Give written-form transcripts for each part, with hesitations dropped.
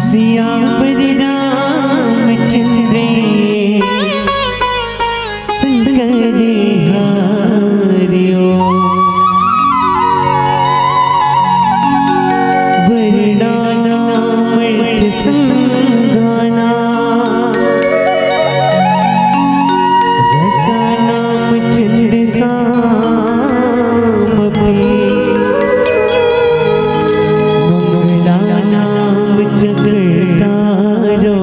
सियावर रामचंद्र शंकर हारियो वर्णाना मर्थ संगाना रसानाम चंद सामपे मंगलानाम जगतारो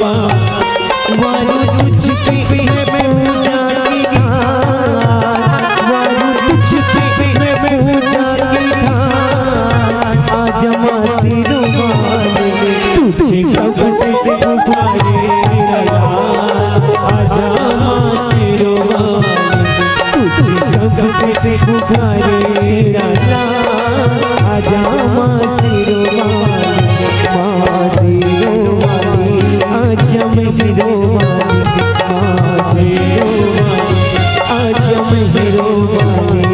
वारू तुझ पे मैं पूजा की थान, वारू तुझ पे मैं पूजा की थान। आज माँ सिरों वाले तुझे कब से पुकारे रहा, आजा माँ सिरों वाले तुझे कब से पुकारे रहा, आजा माँ सिरों वाले, माँ सिरों वाले आजा मेहरो वाले, माँ सिरों वाले आजा मेहरो वाले।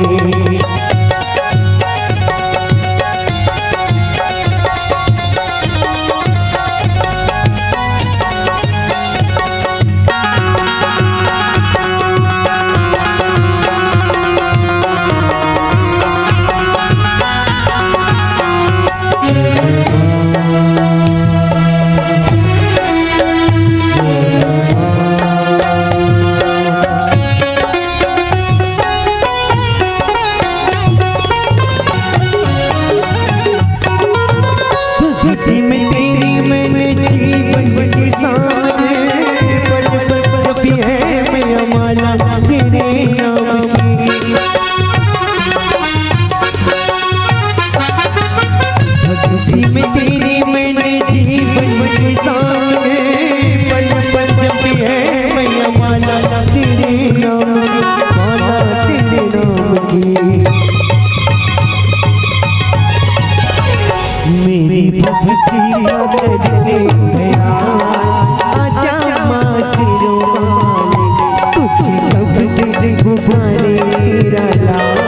भक्ति में तेरी मैंने जीवन की सारे पल पल जपी है मैं माला तेरे नाम की। भक्ति में तेरी मैंने जीवन की सारे पल पल जपी है मैं माला तेरे नाम की, माला तेरे नाम की। मेरी भक्ति मदद ले गया, आजा माँ सिरों वाले तुझे कब से पुकारे तेरा लाल,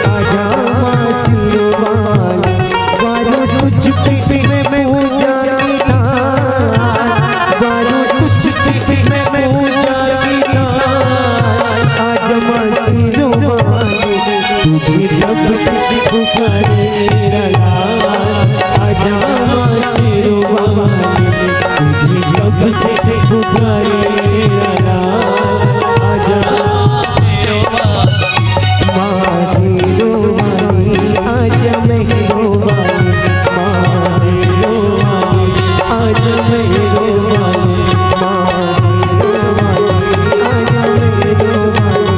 आजा माँ सिरों वाले वारू तुझ पे मैं पूजा की थान, वारू तुझ पे मैं पूजा की थान। आजा माँ सिरों वाले तुझे कब से पुकारे तेरा लाल, आजा माँ सिरों वाले तुझे कब से पुकारे तेरा लाल, आजा माँ सिरों वाले आजा मेहरो वाले, माँ सिरों वाले आजा मेहरो वाले, माँ सिरों वाले आजा मेहरो वाले,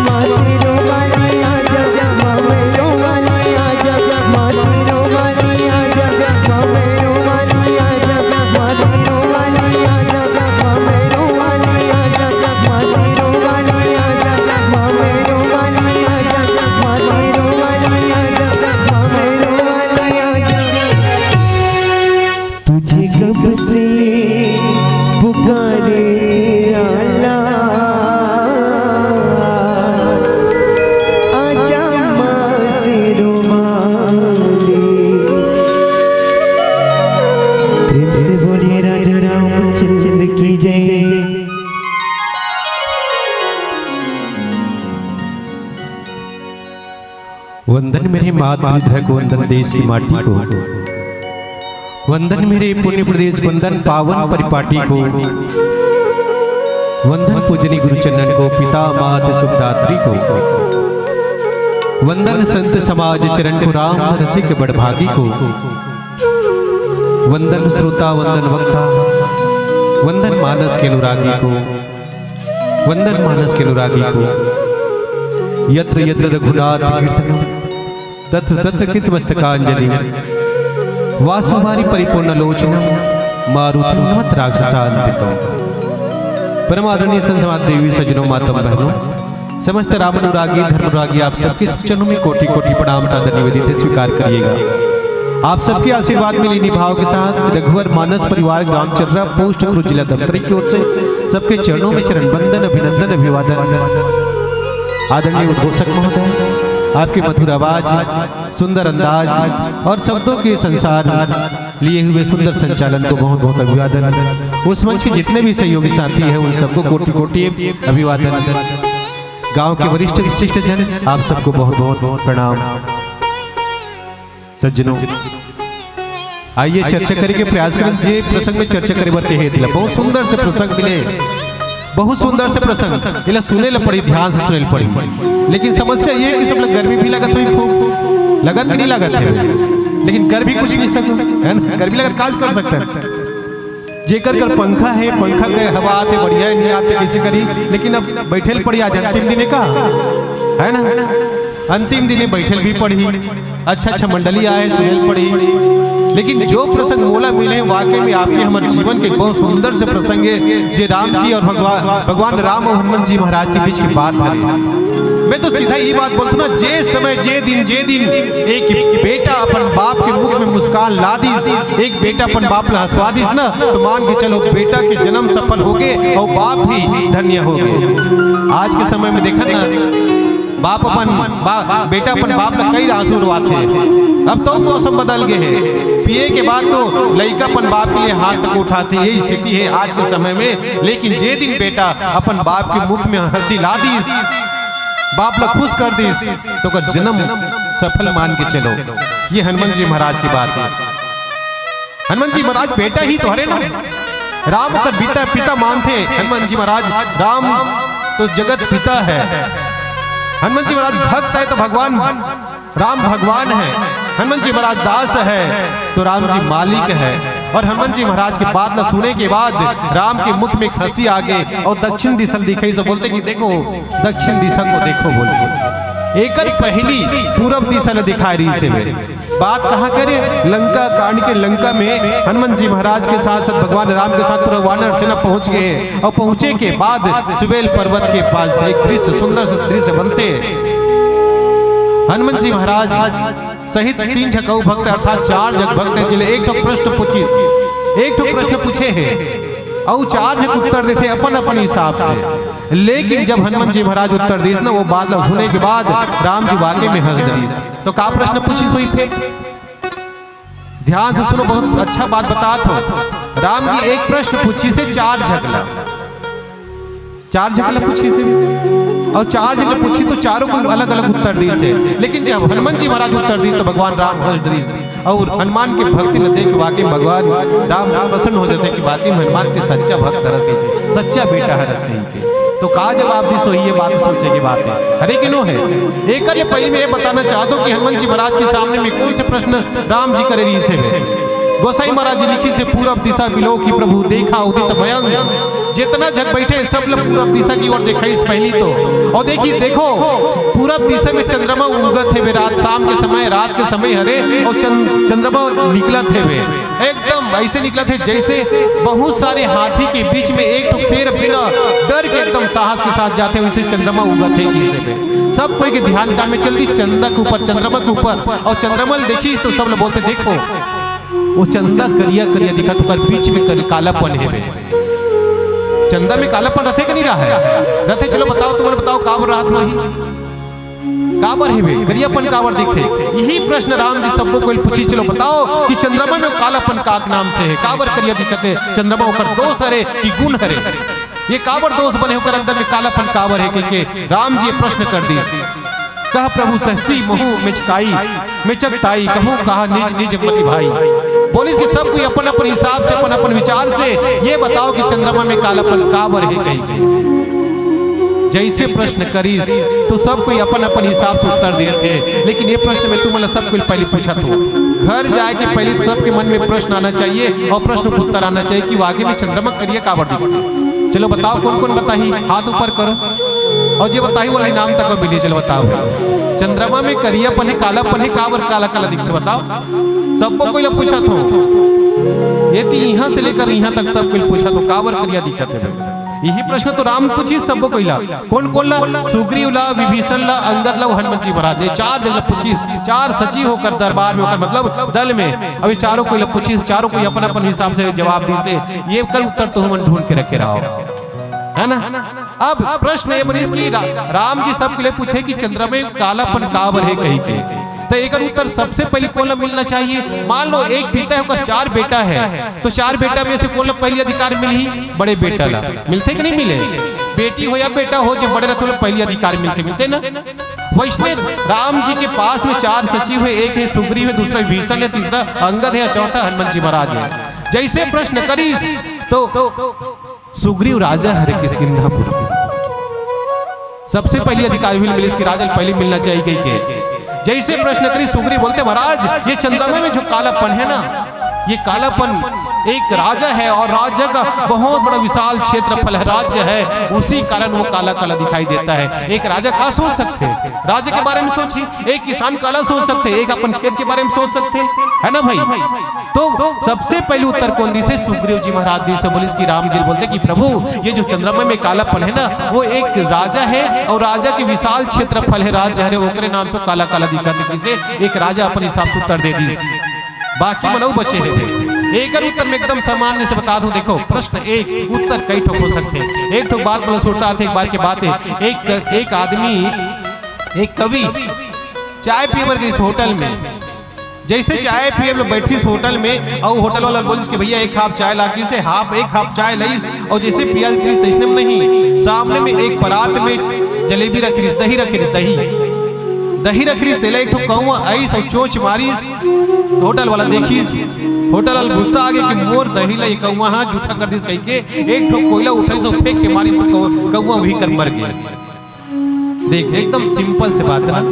माँ सिरों वाले आजा माँ मेहरो वाले आजा, माँ सिरों वाले आजा माँ मेहरो वाले आजा, माँ सिरों वाले आजा माँ मेहरो वाले आजा, माँ सिरों वाले आजा माँ मेहरो वाले आजा, माँ सिरों वाले आजा माँ मेहरो वाले आजा। तुझे कब से पुकारे तेरा लाल, आजा माँ सिरों वाले। प्रेम से बोलिए राजा रामचंद्र की जय। वंदन मेरे मातृधर को, वंदन देश की माटी को, वंदन मेरे पुण्य प्रदेश, वंदन पावन परिपाटी को, वंदन पूजनी गुरुचंदन को, पिता माता सुखदात्री को, वंदन संत समाज चरण को, राम रसिक बड़भागी को, वंदन श्रोता वंदन वक्ता, वंदन मानस के अनुरागी को, वंदन मानस के अनुरागी को। यत्र यत्र रघुनाथ कीर्तनम तत्र तत्र कृतमस्तकांजलि, वासुभारी परिपूर्ण लोचनम मारुति नमत राक्षसांतिकम। परमादरणीय संसमाद देवी सज्जनों, मातम बहनों, समस्त राम अनुरागी धर्म अनुरागी आप सबके चरणों में कोटि कोटि प्रणाम सादर निवेदित स्वीकार करिएगा। आप सबके आशीर्वाद में लीनी भाव के साथ रघुवर मानस परिवार ग्राम चर्रा पोस्ट कुरु जिला दफ्तरी की ओर से सबके चरणों में चरण बंदन अभिनंदन अभिवादन। आदरणीय उद्घोषक महोदय, आपकी मधुर आवाज, सुंदर अंदाज और शब्दों के संसार लिए हुए सुंदर संचालन को बहुत बहुत अभिवादन। उस मंच के जितने भी सहयोगी साथी हैं उन सबको कोटि कोटि अभिवादन। गांव के वरिष्ठ विशिष्ट जन आप सबको बहुत बहुत प्रणाम। सज्जनों, आइए चर्चा करने के प्रयास करें। जे प्रसंग में चर्चा करे बते है बहुत सुंदर से प्रसंग मिले, बहुत सुंदर से प्रसंग इला सुने ला पड़ी, ध्यान से सुने ला पड़ी। लेकिन समस्या ये है कि सब लोग गर्मी भी लगत हुई, खूब लगत भी नहीं लगत है, लेकिन कर भी कुछ नहीं सकते है ना। कर भी लगत काज कर सकते हैं, जेकर कर पंखा है, पंखा के हवा आते बढ़िया है, नहीं आते कैसे करी, लेकिन अब बैठल पड़ी आज अंतिम दिन का है ना, अंतिम दिन बैठल भी पड़ी, अच्छा मंडली आए सुनेल पड़ी, लेकिन जो प्रसंग मोला मिले वाकई में आपके हमारे जीवन के बहुत सुंदर से प्रसंग है, जे राम जी और भगवान राम और हनुमान जी महाराज के बीच की बात है। मैं तो सीधा ये बात बोलता ना, जे समय जे दिन एक बेटा अपन बाप के मुख में मुस्कान ला दीस, एक बेटा अपन बाप ला हंसवा दीस ना, तो मान के चलो बेटा के जन्म सफल हो गए और बाप भी धन्य हो गए। आज के समय में देखा ना, बाप अपन बेटा अपन बाप ला कई आंसू रुआते हैं। अब तो मौसम बदल गए हैं, पिए के बाद तो लड़का अपन बाप के लिए हाथ तक उठाते, यही स्थिति है आज के समय में। लेकिन जे दिन बेटा अपन बाप के मुख में हंसी ला दीस, बाप ला खुश कर दीस, तो कर जन्म सफल मान के चलो। ये हनुमान जी महाराज की बात है। हनुमान जी महाराज बेटा ही तो हरे ना, राम कर पिता मानते हनुमान जी महाराज, राम तो जगत पिता है, हनुमान जी महाराज भक्त है तो भगवान राम भगवान है, हनुमान जी महाराज दास है तो राम जी मालिक है। और हनुमान जी महाराज के बात ला सुने के बाद राम के मुख में हंसी आ गई और दक्षिण दिशा दिखाई से बोलते कि देखो दक्षिण दिशा को देखो, बोलते एकर पहली पूरब दिशा ने दिखा रही से बात कहाँ करे, लंका कांड के लंका में हनुमान जी महाराज के साथ साथ भगवान राम के साथ पूरा वानर सेना पहुंच गए और पहुंचे के बाद सुबेल पर्वत के पास एक दृश्य सुंदर से दृश्य बनते, हनुमान जी महाराज सहित 3 झकाऊ भक्त अर्थात 4 जग भक्त हैं, जिन्हें एक ठो प्रश्न पूछे हैं और 4 जग उत्तर देते अपन अपन हिसाब से। लेकिन जब हनुमान जी महाराज उत्तर दीस ना, वो बात होने के बाद राम जी वाकई में हंस दीस। तो का प्रश्न पूछी सोई थे, ध्यान से सुनो, बहुत अच्छा बात बतात हो। राम जी एक प्रश्न पूछी से 4 झगला पूछी से और 4 जगह पूछी तो चारों को अलग अलग उत्तर दी से। लेकिन जब हनुमान जी महाराज उत्तर दी तो भगवान राम हंस दी और हनुमान के भक्ति न देख वाकई भगवान राम प्रसन्न हो जाते कि वाकई हनुमान के सच्चा भक्त हरस गई, सच्चा बेटा हरस गई के। तो का जवाब भी सो ये बात सोचे की बात है, हरे कि नो है। एक पहले मैं ये बताना चाहता हूँ कि हनुमान जी महाराज के सामने में कोई से प्रश्न राम जी करे रही से गोसाई महाराज जी लिखी से पूरब दिशा बिलो की प्रभु देखा उदित भयंग, जितना जग बैठे सब लोग पूरब दिशा की ओर देखा इस पहली तो। और देखो पूरब दिशा में चंद्रमा उगत है वे, रात शाम के समय, रात के समय हरे और चंद्रमा निकला थे वे, एकदम ऐसे निकला थे जैसे बहुत सारे हाथी के बीच में एक टुक शेर बिना डर के एकदम साहस के साथ जाते वैसे चंद्रमा उगत है किसे पे। सब कोई के ध्यान काम में चलती चंद्रमा के ऊपर, चंद्रमा के ऊपर, और चंद्रमा देखी तो सब लोग बोलते देखो वो चंदा करिया करिया दिखा तो कर बीच में कालापन है वे। चंदा में कालापन रथे का नहीं रहा है, रथे चलो बताओ, तुम्हारे बताओ काबर रात वही काबर है वे, करियापन काबर दिखते। यही प्रश्न राम जी सबको कोई पूछी, चलो बताओ कि चंद्रमा में कालापन काक नाम से है, काबर करिया दिखते, चंद्रमा होकर दोष हरे कि गुण हरे, ये काबर दोष बने होकर अंदर में कालापन काबर है के राम जी प्रश्न कर दी। कह प्रभु सहसी महु मिचकाई मिचकताई कहूँ कहा निज निज मति भाई। बोलिस कि सब कोई अपन अपन हिसाब से अपन अपन विचार से ये बताओ कि चंद्रमा में कालापन काबर है कहीं। जैसे प्रश्न करीस तो सब कोई अपन अपन हिसाब से उत्तर देते, लेकिन ये प्रश्न में तुम सब कोई पहले पूछा तो घर जाए के पहले सबके मन में प्रश्न आना चाहिए और प्रश्न को उत्तर आना चाहिए कि वाकई में चंद्रमा करिए काबर दिखता। चलो बताओ कौन कौन बताही, हाथ ऊपर करो और ये बताई वाला नाम तक मिली। चलो बताओ चंद्रमा में करियापन है कालापन है काबर काला काला दिखता, बताओ सबको कोई पूछा तो ये यहाँ से लेकर यहाँ तक सब कोई पूछा तो काबर करिया दिखत है। यही प्रश्न तो राम पूछी सबको कोईला, कौन कौन ला, सुग्रीव ला, विभीषण ला, अंगद ला, हनुमान जी महाराज, ये 4 जगह पूछी, 4 सचिव होकर दरबार में होकर मतलब दल में, अभी चारों कोई पूछी, चारों कोई अपन अपन हिसाब से जवाब दी से ये कर उत्तर तो हम ढूंढ के रखे रहो, है ना। अब प्रश्न ये बनी कि राम जी सबके लिए पूछे कि चंद्रमा में कालापन काबर है कहीं के, तो एक उत्तर सबसे पहले कौन मिलना चाहिए। मान लो एक पिता है और 4 बेटा है, तो 4 बेटा में से कौन पहली अधिकार मिली, बड़े बेटा ला मिलते कि नहीं मिले, बेटी हो या बेटा हो जो बड़े रहते पहली अधिकार मिलते ना। वैष्णव राम जी के पास में 4 सचिव है, एक है सुग्रीव है, दूसरा विभीषण है, तीसरा अंगद है, चौथा हनुमान जी महाराज है। जैसे प्रश्न करीस तो सुग्रीव राजा हरे किष्किंधापुर सबसे पहली अधिकार मिली, इसकी राजा पहले मिलना चाहिए कहीं के। जैसे प्रश्न करी सुग्रीव बोलते महाराज ये चंद्रमा में जो कालापन है ना, ये कालापन एक राजा है और राज्य का बहुत बड़ा विशाल क्षेत्रफल है, राज्य है, उसी कारण वो काला काला दिखाई देता है। एक राजा का सोच सकते हैं, राज्य के बारे में सोचिए, एक किसान काला सोच सकते हैं, एक अपन खेत के बारे में सोच सकते हैं, है ना भाई। तो सबसे पहले उत्तर कौन दी से? सुग्रीव जी महाराज दी से बोले कि राम जी बोलते कि प्रभु ये जो चंद्रमा में कालापन है ना, वो एक राजा है और राजा के विशाल क्षेत्रफल है, राज्य है, ओकरे नाम से काला काला दिखाते। किसे? एक राजा अपन हिसाब से उत्तर दे दी, बाकी मनऊ बचे हैं। एक उत्तर में एकदम सामान्य से बता दूं, देखो प्रश्न एक उत्तर कई ठोक हो सकते हैं। एक तो बात बोला सुनता थे, एक बार की बात है, एक आदमी, एक कवि चाय पिए गई होटल में, जैसे चाय पिए बैठी होटल में और होटल वाला बोलिस कि भैया एक कप चाय लागी से एक कप चाय लईस और जैसे पिया तैसने में नहीं, सामने में एक परात में जलेबी रखी रही, दही रखी रही, दही रख रही, तेला एक कौवा ऐस और चोंच मारिस, होटल वाला देखिस, होटल वाला गुस्सा आ गया कि मोर दही ला कौवा हाँ जूठा कर दिस कह के एक ठो कोयला उठाई सो फेंक के मारिस तो कौवा वही कर मर गया। देख एकदम सिंपल से बात ना,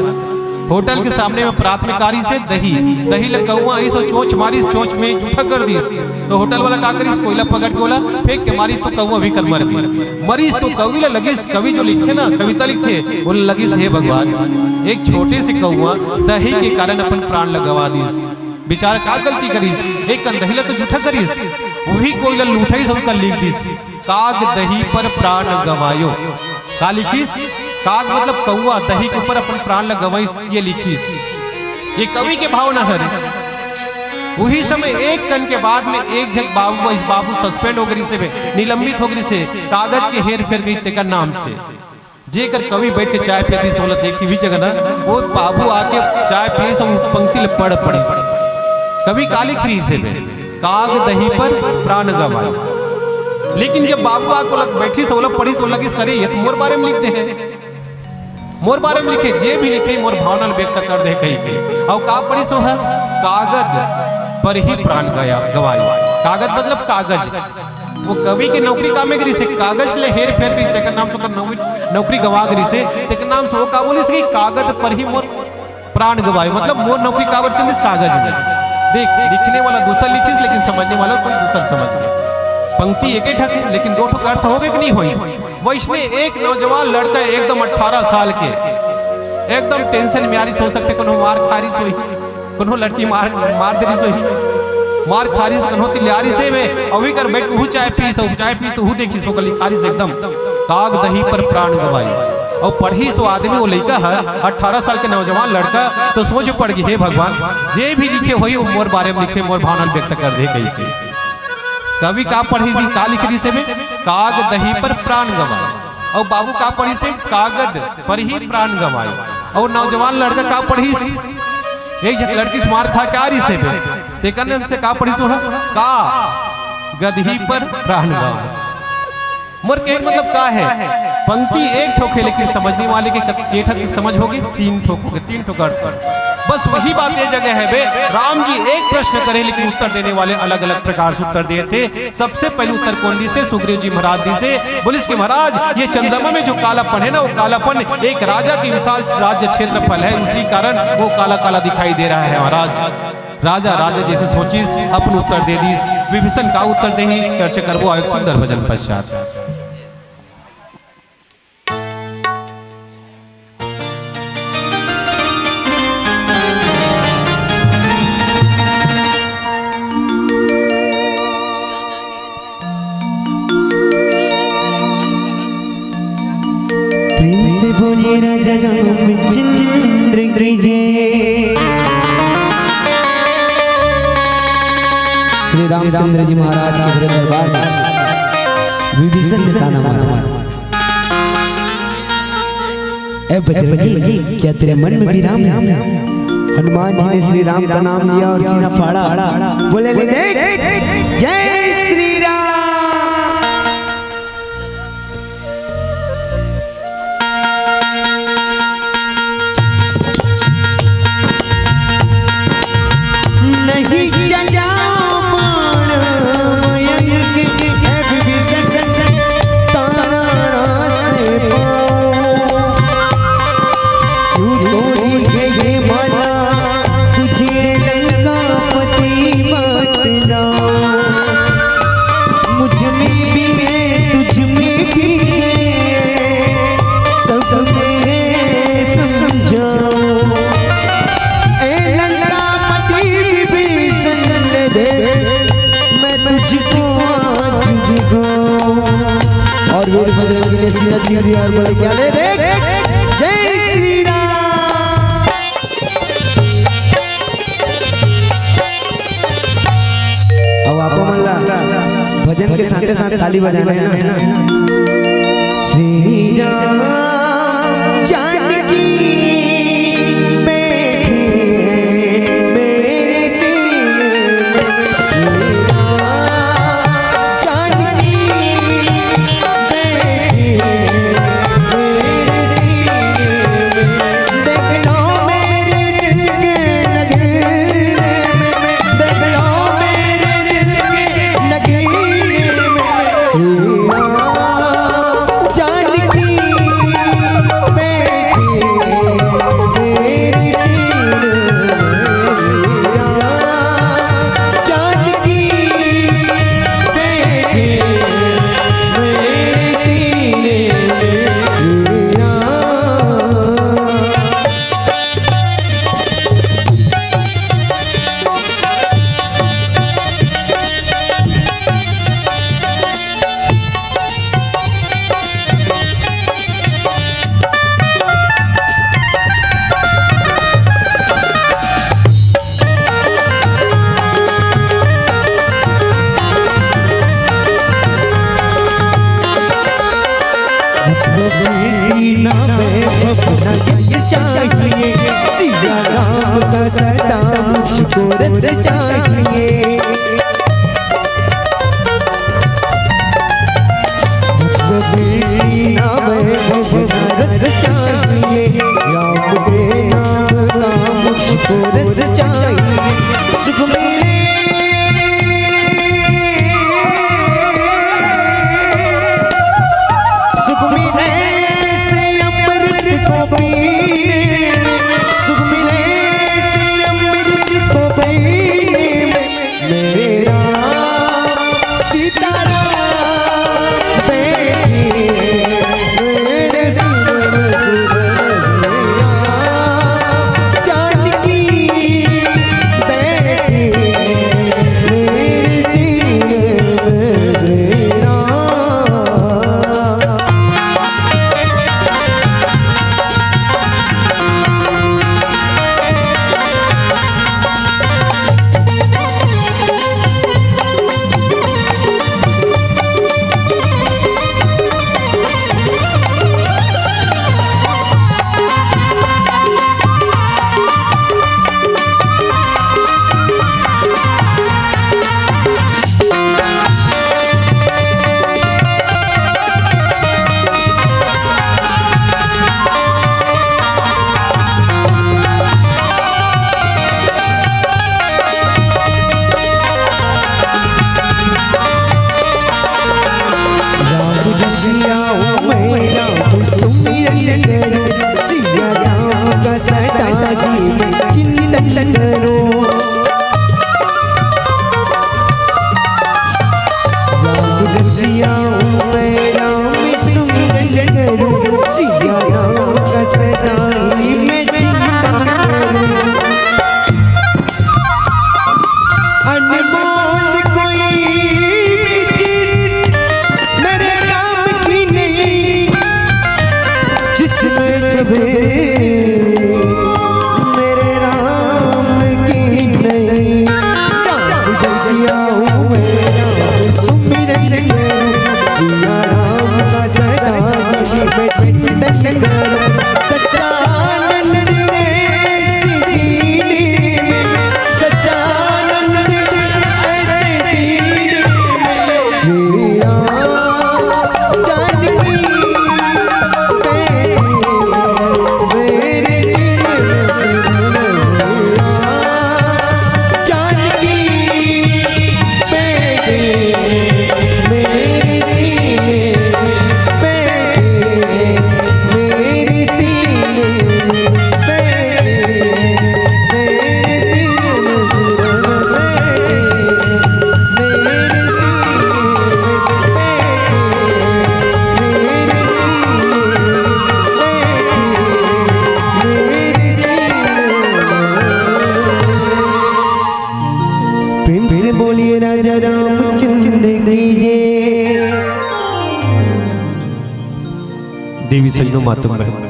होटल के सामने में प्राथमिकारी से दही ला कौवा ऐस और चोंच मारिस, चोंच में जूठा कर दिस तो होटल वाला का करिस, कोयला पकड़ के बोला फेंक के मारिस तो कौवा भी कर मर गई। मरीज तो कवि ला लगिस, कवि जो लिखे ना कविता लिखे बोले लगिस, हे भगवान एक छोटे से कौवा दही के कारण अपन प्राण लगवा दिस, बेचारा का गलती करीस, एक दही ला तो जूठा करीस, वही कोयला लूठाई सब का लिख दिस, काग दही पर प्राण गवायो। का लिखिस? काग मतलब कौवा, दही के ऊपर अपन प्राण लगवाइस, ये लिखिस। ये कवि के भाव न हरे। वही समय एक कन के बाद में एक जग बाबू, इस बाबू सस्पेंड हो गई से, निलंबित हो गई से, कागज के हेर फेर गई तेकर नाम से। जेकर कवि बैठ के चाय पीती से बोला देखी भी जगह ना, वो बाबू आके चाय पी सब पंक्ति पढ़ पड़ी, कवि काली खरी से काग दही पर प्राण गवाए। लेकिन जब बाबू आको लग बैठी से बोला पढ़ी तो लगी करे ये तो मोर बारे में लिखते हैं, मोर बारे में लिखे, जे भी लिखे मोर भावना व्यक्त कर दे कहीं कहीं। और का पढ़ी सो है कागज पर ही प्राण गवाए। कागज मतलब कागज, वो कवि के नौकरी काम में करी से कागज ले हेर फेर करी, तेकर नाम से नौकरी गवा करी से, तेकर नाम से वो का बोली से कागज पर ही मोर प्राण गवाए, मतलब मोर नौकरी काबर चलिस कागज में। देख लिखने वाला दूसरा लिखिस लेकिन समझने वाला कोई दूसरा समझ गया। पंक्ति एक ही ठक है लेकिन दो ठो अर्थ हो गए कि नहीं हुई। वैसने एक नौजवान लड़का एकदम 18 साल के एकदम टेंशन में आरिस हो सकते, कोनो मार खारिस होई, कोनो लड़की मार देरिस होई, मार खारिस कनो तिलियारी से में अभी कर बैठ के चाय पी तो हु देखी सो कली खारिस एकदम काग दही पर प्राण गवाई। और पढ़ी सो आदमी वो लड़का है 18 साल के नौजवान लड़का, तो सोच पड़ गई हे भगवान जे भी लिखे हुई वो मोर बारे में लिखे, मोर भावना व्यक्त कर दे कही के। कवि का पढ़ी थी का लिख रही से में काग दही पर प्राण गवाए, और बाबू का पढ़ी से कागज पर ही प्राण गवाए। और नौजवान लड़का का पढ़ी एक लड़की से मार खा के आ रही से तेकर से का पढ़ी सो है का गदही पर प्राण गवाए। मोर के मतलब का है, पंक्ति एक ठोक है लेकिन समझने वाले के ठक समझ होगी, तीन ठोक होगे, तीन ठोक अर्थ। बस वही बात ये जगह है बे, राम जी एक प्रश्न करे लेकिन उत्तर देने वाले अलग अलग प्रकार से उत्तर दिए थे। सबसे पहले उत्तर कौन दी से? सुग्रीव जी महाराज दी से। बोलिस के महाराज ये चंद्रमा में जो कालापन है ना, वो कालापन एक राजा की विशाल राज्य क्षेत्रफल है, उसी कारण वो काला काला दिखाई दे रहा है महाराज। राजा जैसे सोचिस अपन उत्तर दे दीस। विभीषण का उत्तर दे चर्चा करबो एक सुंदर भजन पश्चात। प्रेम से बोले राजा रामचंद्र की जय। श्री रामचंद्र जी महाराज के दरबार में विभीषण ने ताना मारा, ए बजरंगी क्या तेरे मन में विराम है? हनुमान जी ने श्री राम का नाम लिया और सीना फाड़ा, बोले ले देख जय श्री राम। नहीं चला बाण मयंक विभीषण ताना से पाओ, तू तोड़ी गए माना तुझे लंकापति बतलाओ। दिया दिया और बोले क्या ले देख जय श्री राम। अब आपको मल्ला भजन के साथ साथ ताली बजाना है ना। श्री राम जानकी चाहिए सिया राम का सदा मुझको रस चाहिए। नाम रस चाहिए राम के नाम का मुझको रस चाहिए। सुख मिले सुख मिले से अमृत को पीने, सुख मिले से अमृत को पीने मेरा सीताराम बैठे मेरे जानकी बैठे मेरे सिर सिया राम का सदा जी चिंतन करो। राम रसिया मैं राम सुमिरन करूं, सिया राम का सदा मैं चिंतन करूं। अनमोल कोई चीज मेरे काम की नहीं जिसमें जबे मेरे राम की नहीं। राम रसिया हूँ मैं राम सुमिरन करूं, सिया राम का सदा मैं चिंतन करूं। सच्चानंद ऐसे जीने में, सच्चानंद ऐसे जीने में श्री राम जानकी फिर बोलिए राजा रामचंद्र की जय। देवी सजनो मातम बहन,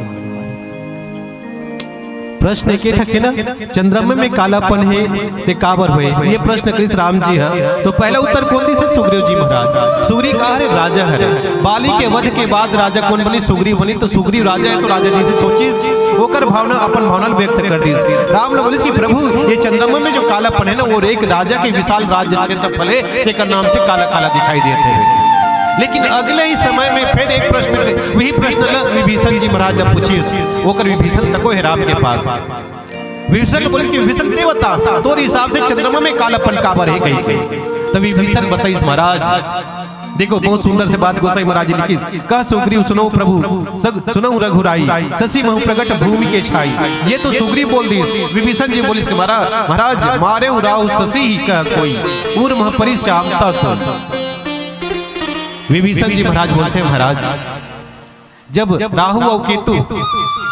प्रश्न एक ठके ना, चंद्रमा में कालापन है ते काबर हुए, ये प्रश्न कृष्ण राम जी है। तो पहला उत्तर कौन दी से सुग्रीव जी महाराज। सुग्रीव कहा है राजा है, बाली के वध के बाद राजा कौन बनी, सुग्रीव बनी। तो सुग्रीव राजा है तो राजा जी से सोचिस, होकर भावना अपन भावना व्यक्त कर दी। राम ने बोले कि प्रभु ये चंद्रमा में जो कालापन है ना, वो एक राजा के विशाल राज्य क्षेत्रफल है, तेकर नाम से काला काला दिखाई देते हैं। लेकिन अगले ही समय में फिर एक प्रश्न, वही प्रश्न विभीषण जी महाराज ने पूछिस, होकर विभीषण तको है राम के पास। विभीषण ने बोले कि विभीषण ते बता, तो हिसाब से चंद्रमा में कालापन काबर है कहीं कहीं। तब विभीषण बताइस महाराज, देखो बहुत सुंदर से बात गोसाई महाराज लिखी, कह सुग्रीव सुनो प्रभु सुनो रघुराई, शशि महु प्रगट भूमि के छाई। ये तो सुग्रीव बोल दी। विभीषण जी बोलिस महाराज मारे राहु शशि ही का कोई, उर मह परिश्यामता सुन। विभीषण जी महाराज बोलते हैं महाराज, जब राहु और केतु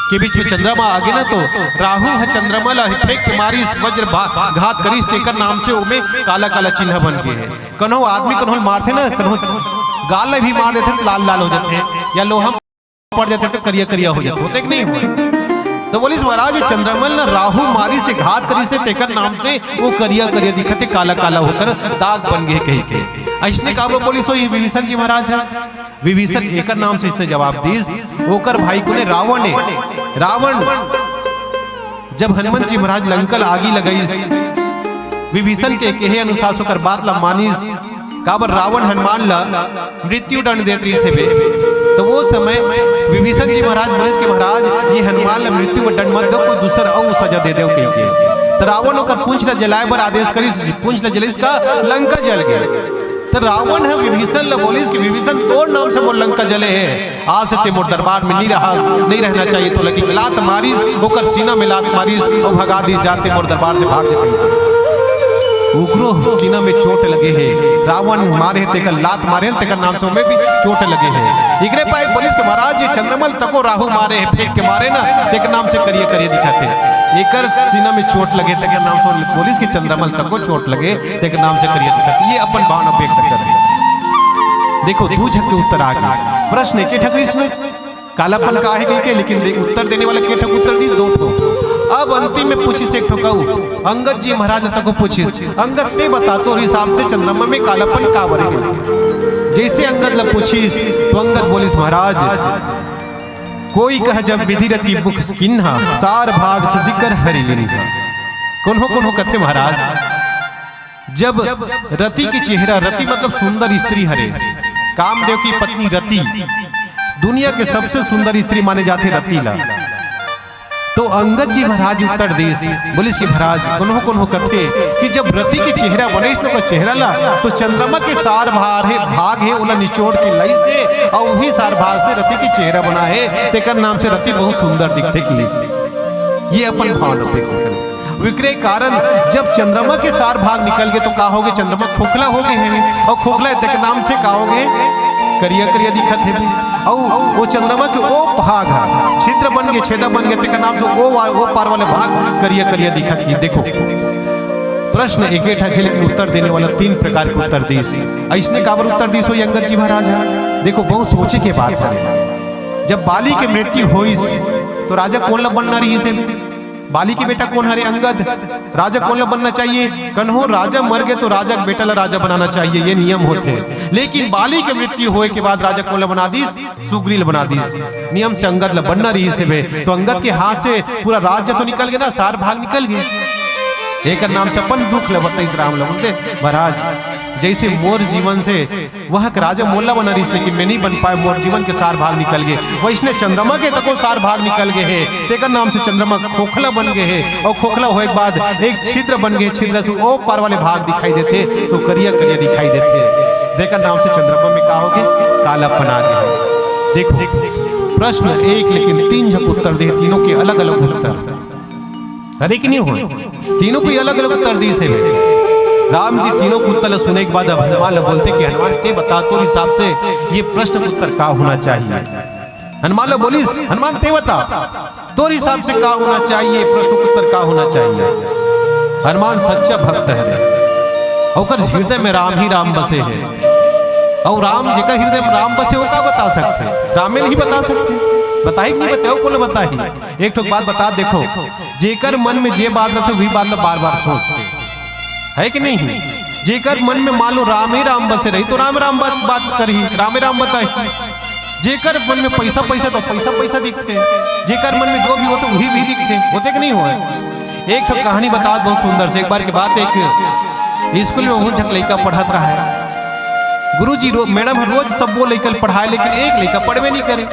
के बीच में चंद्रमा आ गए ना, तो राहु है चंद्रमा ला फेंक के मारी वज्र घात करी, तेकर नाम से उमे काला काला चिन्ह बन गए हैं। कन्हो आदमी कन्हो मारते ना, कन्हो गाल भी मार देते लाल लाल हो जाते हैं, या लोहा पड़ जाते तो करिया करिया हो जाते, होते कि नहीं हुए। तो बोलिस महाराज चंद्रमल ना राहु मारी से घात करी से तेकर नाम से वो करिया करिया दिखते, काला काला होकर दाग बन गए कहीं के। ऐसने काबरो बोलिस विभीषण जी महाराज है। विभीषण एकर नाम से इसने जवाब दीस, होकर भाई को ने रावण जब हनुमान जी महाराज लंकल आगी लगाईस, विभीषण के कहे अनुसार होकर बात ला मानिस, काबर रावण हनुमान ला मृत्यु दंड देती से बे। तो वो समय विभीषण जी महाराज बोले कि महाराज ये हनुमान ला मृत्यु दंड मत दो, कोई दूसरा और सजा दे दो कहीं के। तो रावण होकर पूंछ ला जलाए बर आदेश करी, पूंछ ला जलिस का लंका जल गया। तो रावण है विभीषण ला बोलिस कि विभीषण तोर नाम से मोर लंका जले है, आज से ते मोर दरबार में नहीं रहना चाहिए। तो लगी लात मारिस, होकर सीना में लात मारिस और भगा दी जाते, मोर दरबार से भाग जाते। उग्रो सीना में चोट लगे है, रावण मारे तेकर लात मारे तेकर नाम से भी चोट लगे है। इकरे पाए पुलिस के महाराज ये चंद्रमल तको राहु मारे है, फेंक के मारे ना तेकर नाम से करिए करिए दिखाते, एकर सीना में चोट लगे तेकर नाम से पुलिस के चंद्रमल तको चोट लगे तेकर नाम से करिए दिखाते। ये अपन भावना व्यक्त कर रहे। देखो दूझक के उत्तर आ गए, प्रश्न एक ठक इसमें कालापन का है कहीं के, लेकिन उत्तर देने वाला के ठक उत्तर दी दो ठो। अब अंतिम में पूछिस एक ठोकाऊ, अंगद जी महाराज तक पूछिस, अंगद ते बता तो हिसाब से चंद्रमा में कालापन का बरे गए। जैसे अंगद ला पूछिस तो अंगद बोलिस महाराज, कोई कह जब विधि रति मुख किन्हा, सार भाग सजिकर हरि लिन्हा। कौन हो कथे महाराज, जब रति की चेहरा, रति मतलब सुंदर स्त्री हरे, कामदेव की पत्नी रति दुनिया के सबसे सुंदर स्त्री माने जाते रति ला। तो अंगद जी महाराज उत्तर देश बोलिस कि महाराज कौन हो कथे कि जब रति के चेहरा बने तो चेहरा ला, तो चंद्रमा के सार भाग है उला निचोड़ के लाई से, और वही सार भाग से रति की चेहरा बना है, तेकर नाम से रति बहुत सुंदर दिखते की से। ये अपन भावना पे विक्रय कारण जब चंद्रमा के सार भाग निकल गए तो का होगे, चंद्रमा खोखला हो गए हैं, और खोखला तेकर नाम से का होगे करिया करिया दिखत है। और वो चंद्रमा के वो भाग है छिद्र बन गए, छेदा बन गए, तेकर नाम से वो पार वाले भाग करिया करिया दिखत की। देखो प्रश्न एक है, लेकिन उत्तर देने वाला तीन प्रकार के उत्तर दीस। ऐसने काबर उत्तर दीस हो अंगद जी महाराज है। देखो बहुत सोचे के बात है, जब बाली के मृत्यु होइस तो राजा कौन ला बनना रही से, बाली के बेटा कौन हरे अंगद, राजा कौन ला बनना चाहिए, कन्हो राजा मर गए तो राजा बेटा ला राजा बनाना चाहिए, ये नियम होते हैं। लेकिन बाली के मृत्यु होए के बाद राजा कौन ला बना दीस, सुग्रीव बना दीस। नियम से अंगद ला बनना रही से बे, तो अंगद के हाथ से पूरा राज्य तो निकल गया ना, सार भाग निकल गए। एक नाम से अपन दुख ले बताइस राम ला बोलते महाराज, जैसे मोर जीवन से वह राजा मोल्ला बना रही, लेकिन मैं नहीं बन पाए, मोर जीवन के सार भाग निकल गए। वैसने चंद्रमा के तको सार भाग निकल गए हैं, तेकर नाम से चंद्रमा खोखला बन गए हैं, और खोखला होए के बाद एक छिद्र बन गए, छिद्र से ओ पार वाले भाग दिखाई देते तो करिया करिया दिखाई देते, तेकर नाम से चंद्रमा में का होगे कालापन आ गया। देखो प्रश्न एक लेकिन तीन झक उत्तर दे, तीनों के अलग अलग उत्तर, अरे कि नहीं हो, तीनों को अलग अलग उत्तर दी से राम जी तीनों को उत्तर सुने के बाद अब हनुमान बोलते कि हनुमान ते बता तो हिसाब से ये प्रश्न उत्तर का होना चाहिए। हनुमान लोग बोलिस हनुमान ते बता तो हिसाब से का होना चाहिए, प्रश्न उत्तर का होना चाहिए। हनुमान सच्चा भक्त है, और हृदय में राम ही राम बसे है, और राम जेकर हृदय में राम बसे वो का बता सकते, रामेल ही बता सकते। बताई नहीं बताओ बोले बताई। एक ठोक बात बता देखो, जेकर मन में जे बात रहते वही बात बार बार सोचते है कि नहीं। जेकर मन में मान लो राम ही राम बसे रही तो राम राम बात करी, राम राम बताई। जेकर मन में पैसा पैसा तो पैसा पैसा दिखते, जेकर मन में जो भी हो तो वही भी दिखते, होते कि नहीं हुए। एक ठोक कहानी बता बहुत सुंदर से। एक बार की बात, एक स्कूल में बहुत झक लड़का पढ़त रहा है। गुरुजी मैडम रोज सब वो लड़का पढ़ाए, लेकिन एक लड़का पढ़वे नहीं करे।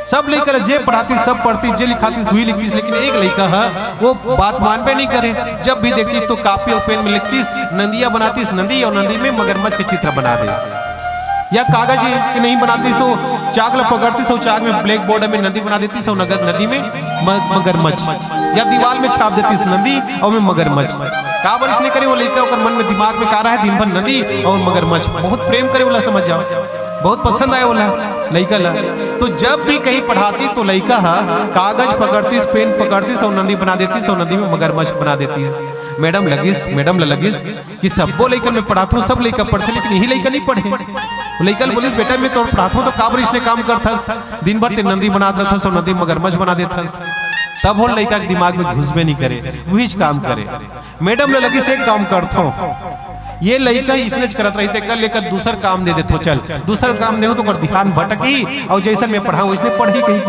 सब लड़का जे पढ़ाती सब पढ़ती, जे लिखाती हुई लिखती, लेकिन एक लड़का है वो बात मानवे नहीं करे। जब भी देखती तो कापी और पेन में लिखती, नदियाँ बनाती नदी, और नदी में मगरमच्छ के चित्र बना दे, या कागज की नहीं बनाती तो चाक ला पकड़ती सो चाक में ब्लैक बोर्ड में नदी बना देती सो नदी में मगरमच्छ, या दीवार में छाप देती नदी और में मगरमच्छ। का बारिश नहीं करे वो लड़का, और मन में दिमाग में का रहा है दिन भर नदी और मगरमच्छ। बहुत प्रेम करे बोला, समझ जाओ, बहुत पसंद आया बोला लड़का ला। तो जब भी कहीं पढ़ाती तो लड़का कागज पकड़ती, पेन पकड़ती सो नदी बना देती, सो नदी में मगरमच्छ बना देती। मैडम लगिस कि सबको लड़का में पढ़ाता हूँ, सब लड़का पढ़ते, लेकिन यही लड़का नहीं पढ़े। लड़का बोलिस बेटा मैं तो पढ़ाता हूँ तो का बारिश ने काम करता, दिन भर ते नदी बना देता सो नदी मगरमच्छ बना देता। तब वो लड़का के दिमाग में घुसबे नहीं करे, वही काम करे। मैडम ने लगी से एक काम करता हूँ, ये लड़का इसने करत रहते, कल लेकर दूसर काम दे देते, चल दूसर काम दे तो कर ध्यान भटकी, और जैसा मैं पढ़ाऊँ इसने पढ़ी कहीं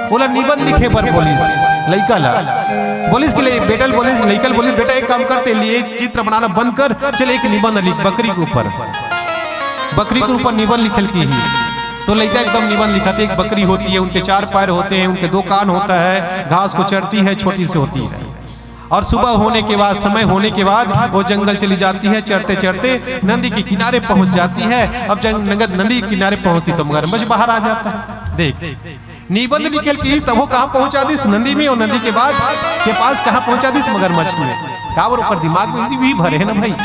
बोला निबंध लिखे पर बोलिस लड़का ला बोलिस के लिए बेटा बोलिस लड़का बोलिस बेटा एक काम करते लिए चित्र बनाना बंद कर, चल एक निबंध लिख बकरी के ऊपर निबंध लिखल की ही। तो लड़का एकदम निबंध लिखाते, एक बकरी होती है, उनके 4 पैर होते हैं, उनके 2 कान होता है, घास को चरती है, छोटी सी होती है, और सुबह होने के बाद, समय होने के बाद वो जंगल चली जाती है, चढ़ते चढ़ते नदी के किनारे पहुंच जाती है। अब नदी के किनारे पहुंचती तो मगरमच्छ बाहर आ जाता है। देख निबंध लिखल की तब वो कहाँ पहुंचा दी नदी में, और नदी के बाद के पास कहाँ पहुंचा दी मगरमच्छ में। काबर ऊपर दिमाग में भी भरे है ना भाई।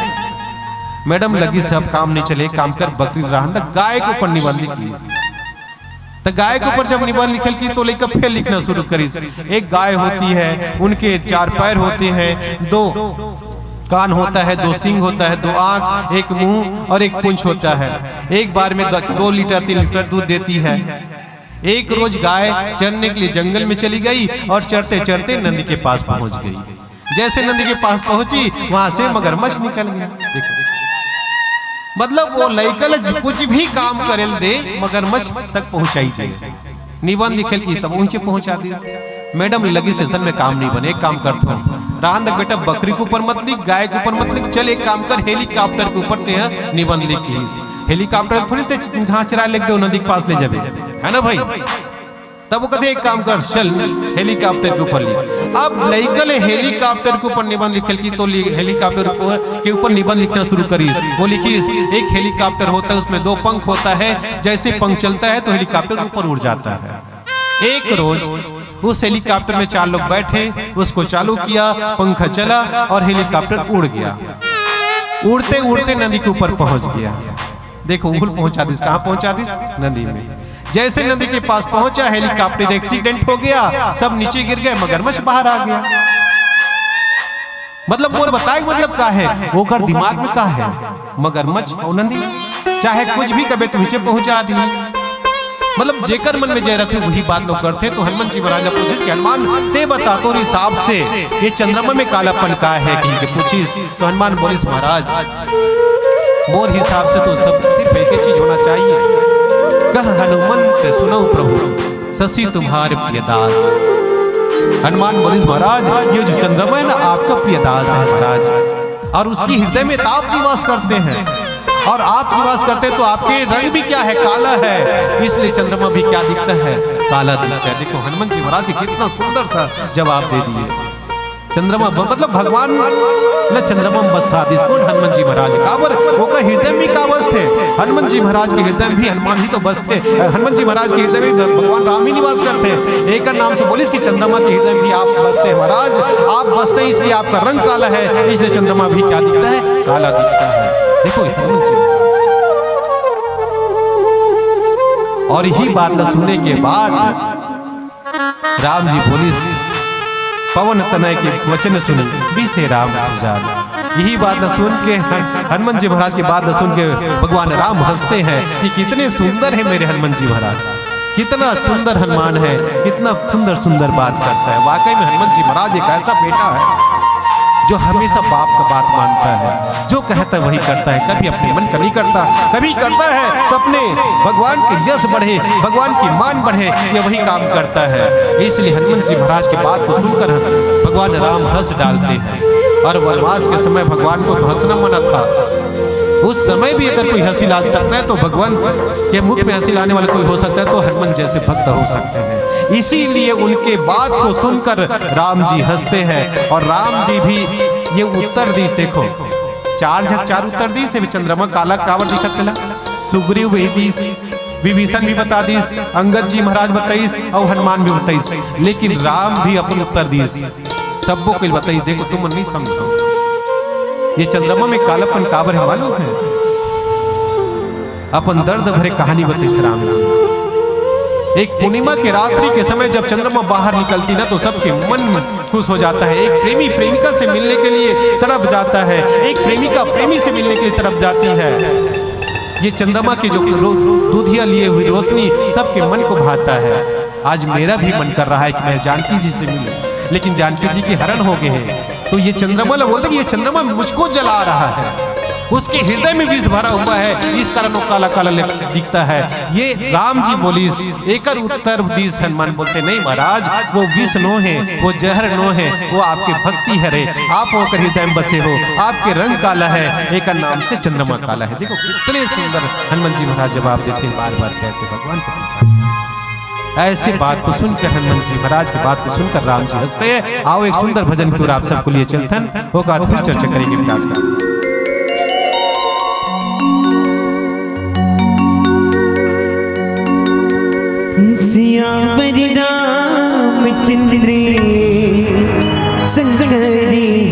मैडम लगी सब काम नहीं चले, काम कर बकरी रहा गाय के ऊपर निबंध लिखी। तो गाय के ऊपर जब निबंध लिखल की तो लेकर फिर लिखना शुरू करी। एक गाय होती है, उनके 4 पैर होते हैं, 2 कान होता है, 2 सींग होता है, 2 आंख, 1 मुंह और 1 पूंछ होता है। एक बार में 2 लीटर 3 लीटर दूध देती है। एक रोज गाय चरने के लिए जंगल में चली गई और चढ़ते चढ़ते नदी के पास पहुंच गई। जैसे नदी के पास पहुंची वहां से मगरमच्छ निकल गया। देखो मतलब वो लड़का कुछ भी काम करेल दे मगरमच्छ तक पहुंचाई दे। निबंध लिखल की तब ऊंचे पहुंचा दी। मैडम लगी सेशन में काम नहीं बने, एक काम करता हूँ रान तक बेटा बकरी के ऊपर मत लिख, गाय के ऊपर मत लिख, चल एक काम कर हेलीकॉप्टर के ऊपर ते निबंध लिख। हेलीकॉप्टर थोड़ी ते घास चरा लेके नदी के पास ले जाबे, है ना भाई। तब वो कहते एक काम कर चल हेलीकॉप्टर के ऊपर लिख। अब लड़का हेलीकॉप्टर के ऊपर निबंध लिखल की तो हेलीकॉप्टर के ऊपर निबंध लिखना शुरू करी। वो लिखी एक हेलीकॉप्टर होता है, उसमें 2 पंख होता है, जैसे पंख चलता है तो हेलीकॉप्टर ऊपर उड़ जाता है। एक रोज उस हेलीकॉप्टर में 4 लोग बैठे, उसको चालू किया, पंखा चला और हेलीकॉप्टर उड़ गया। उड़ते उड़ते नदी के ऊपर पहुंच गया। देखो उहुल पहुंचा दिस, कहां पहुंचा दिस? नदी में। जैसे नदी के पास पहुंचा हेलीकॉप्टर एक्सीडेंट हो गया, सब नीचे गिर गए, मगरमच्छ बाहर आ गया। मतलब वो बताए मतलब का है, वो कर दिमाग में का है मगरमच्छ और नदी, चाहे कुछ भी कभी तो नीचे पहुंचा दी। मतलब जेकर मन में जय रखे वही बात लोग करते। तो हनुमान जी महाराज पूछिस कि हनुमान ते बता तो हिसाब से ये चंद्रमा में कालापन का है कि पूछिस। तो हनुमान बोलिस महाराज मोर हिसाब से तो सब सिर्फ एक ही चीज होना चाहिए, कह हनुमंत सुनो प्रभु शशि तुम्हारे प्रियदास। हनुमान बोलिस महाराज ये जो चंद्रमा है ना आपका प्रियदास है महाराज, और उसकी हृदय में तो आप निवास करते हैं, और आप निवास करते तो आपके रंग भी क्या है काला है, इसलिए चंद्रमा भी क्या दिखता है काला दिखता है। देखो हनुमान जी महाराज कितना सुंदर सा जवाब दे दिए। चंद्रमा मतलब भगवान न चंद्रमा बस कौन हनुमान जी महाराज काबर होकर हृदय में का बस थे। हनुमान जी महाराज के हृदय में भी हनुमान ही तो बस थे। हनुमान जी महाराज के हृदय में भगवान राम ही निवास करते हैं। एक नाम से बोलिस कि चंद्रमा के हृदय में भी आप बसते हैं महाराज, आप बसते हैं इसलिए आपका रंग काला है, इसलिए चंद्रमा भी क्या दिखता है काला दिखता है। देखो हनुमान जी और यही बात सुनने के बाद राम जी बोलिस पवन तनय के वचन सुने बीसे राम सुजान। यही बात सुन के हनुमान जी महाराज की बात सुन के भगवान राम हंसते हैं कि कितने सुंदर है मेरे हनुमान जी महाराज, कितना सुंदर हनुमान है, कितना सुंदर सुंदर बात करता है। वाकई में हनुमान जी महाराज एक ऐसा बेटा है जो हमेशा बाप का बात मानता है, जो कहता है वही करता है, कभी अपने मन का नहीं करता, कभी करता है तो अपने भगवान की यश बढ़े, भगवान की मान बढ़े, ये वही काम करता है। इसलिए हनुमान जी महाराज की बात को सुनकर भगवान राम हंस डालते हैं। और वनवास के समय भगवान को तो हंसना मना था, उस समय भी अगर कोई हंसी ला सकता है तो भगवान के मुख में हंसी लाने वाला कोई हो सकता है तो हनुमान जैसे भक्त हो सकते हैं। इसीलिए उनके बात को सुनकर राम जी हंसते हैं। और राम जी भी ये उत्तर दिश देखो, चार उत्तर दिश से भी चंद्रमा काला कावर दिखत ला, सुग्रीव भी दिश, विभीषण भी बता दिस, अंगद जी महाराज बताइस और हनुमान भी बताइस, लेकिन राम भी अपन उत्तर दिस सबको कोई बताइस। देखो तुम नहीं समझो ये चंद्रमा में कालापन काबर है मालूम है? अपन दर्द भरे कहानी बताइस राम जी। एक पूर्णिमा के रात्रि के समय जब चंद्रमा बाहर निकलती ना तो सबके मन खुश हो जाता है। एक प्रेमी प्रेमिका से मिलने के लिए तड़प जाता है, एक प्रेमिका प्रेमी से मिलने के लिए तड़प जाती है। ये चंद्रमा की जो दूधिया लिए हुई रोशनी सबके मन को भाता है। आज मेरा भी मन कर रहा है कि मैं जानकी जी से मिलूं, लेकिन जानकी जी की हरण हो गए हैं। तो ये चंद्रमा बोलते कि ये चंद्रमा मुझको जला रहा है, उसके हृदय में विष भरा हुआ है, इस कारण वो काला काला दिखता है। ये राम जी बोलिस एकर उत्तर दिस हनुमान बोलते नहीं महाराज, वो विष नो है, वो जहर नो है, वो आपके भक्ति है रे, आप होकर हृदय में बसे हो, आपके रंग काला है, एक नाम से चंद्रमा काला है। देखो कितने सुंदर हनुमान जी महाराज जवाब देते हैं, बार बार कहते भगवान को। ऐसे बात को सुनकर हनुमान जी महाराज की बात को सुनकर राम जी हंसते हैं। आओ एक सुंदर भजन की ओर आप सबको लिए चलतन होगा, फिर चर्चा करेंगे विकास का। सियावर रामचंद्र संग हरियो,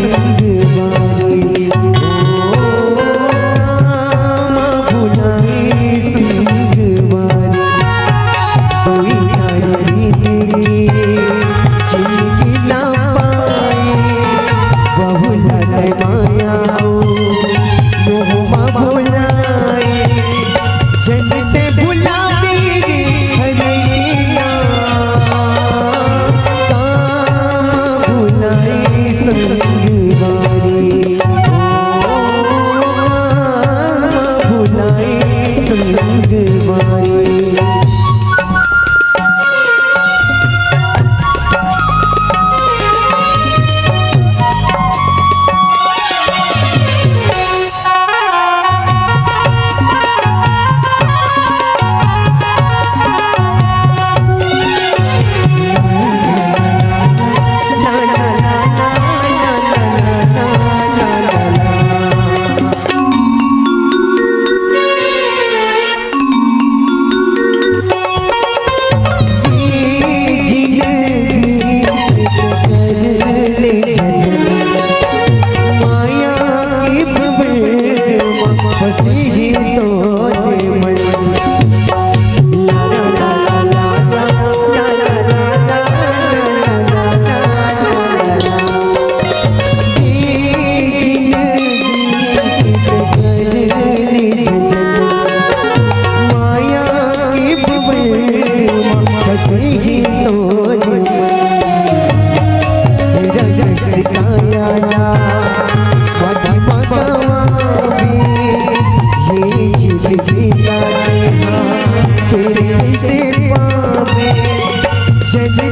संग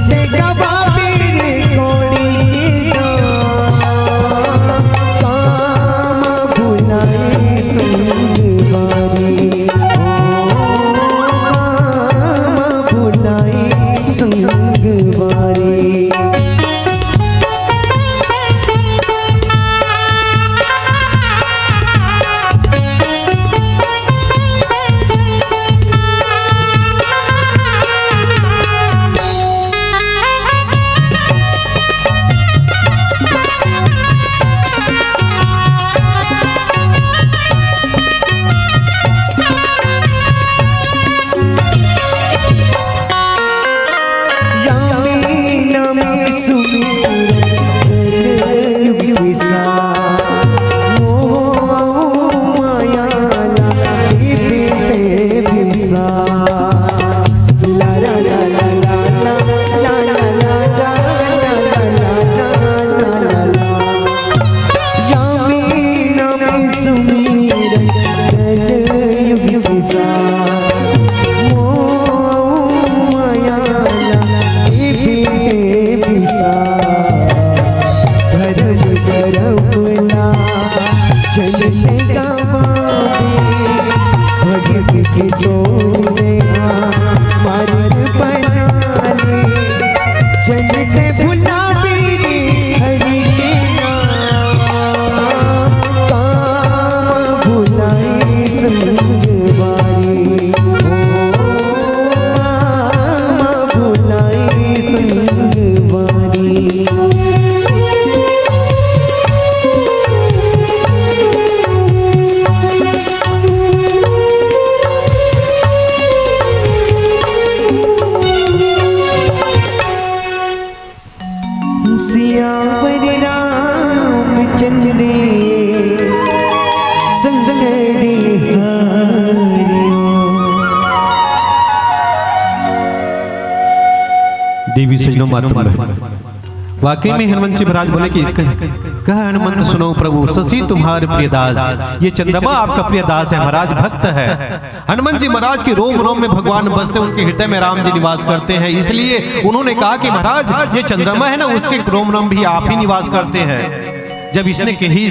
चलते कबाबी कोड़ी काम भुलाई संगवारी काम भुलाई संगवारी देवी सजनों मातम वाकई में हनुमान जी महाराज बोले कि कह हनुमंत सुनो प्रभु शशि तुम्हारे प्रियदास, ये चंद्रमा आपका प्रियदास है, महाराज भक्त है। हनुमान जी महाराज के रोम रोम में भगवान बसते, उनके हृदय में राम जी निवास करते हैं, इसलिए उन्होंने कहा कि महाराज ये चंद्रमा है ना, उसके रोम रोम भी आप ही निवास करते हैं। जब इसने कही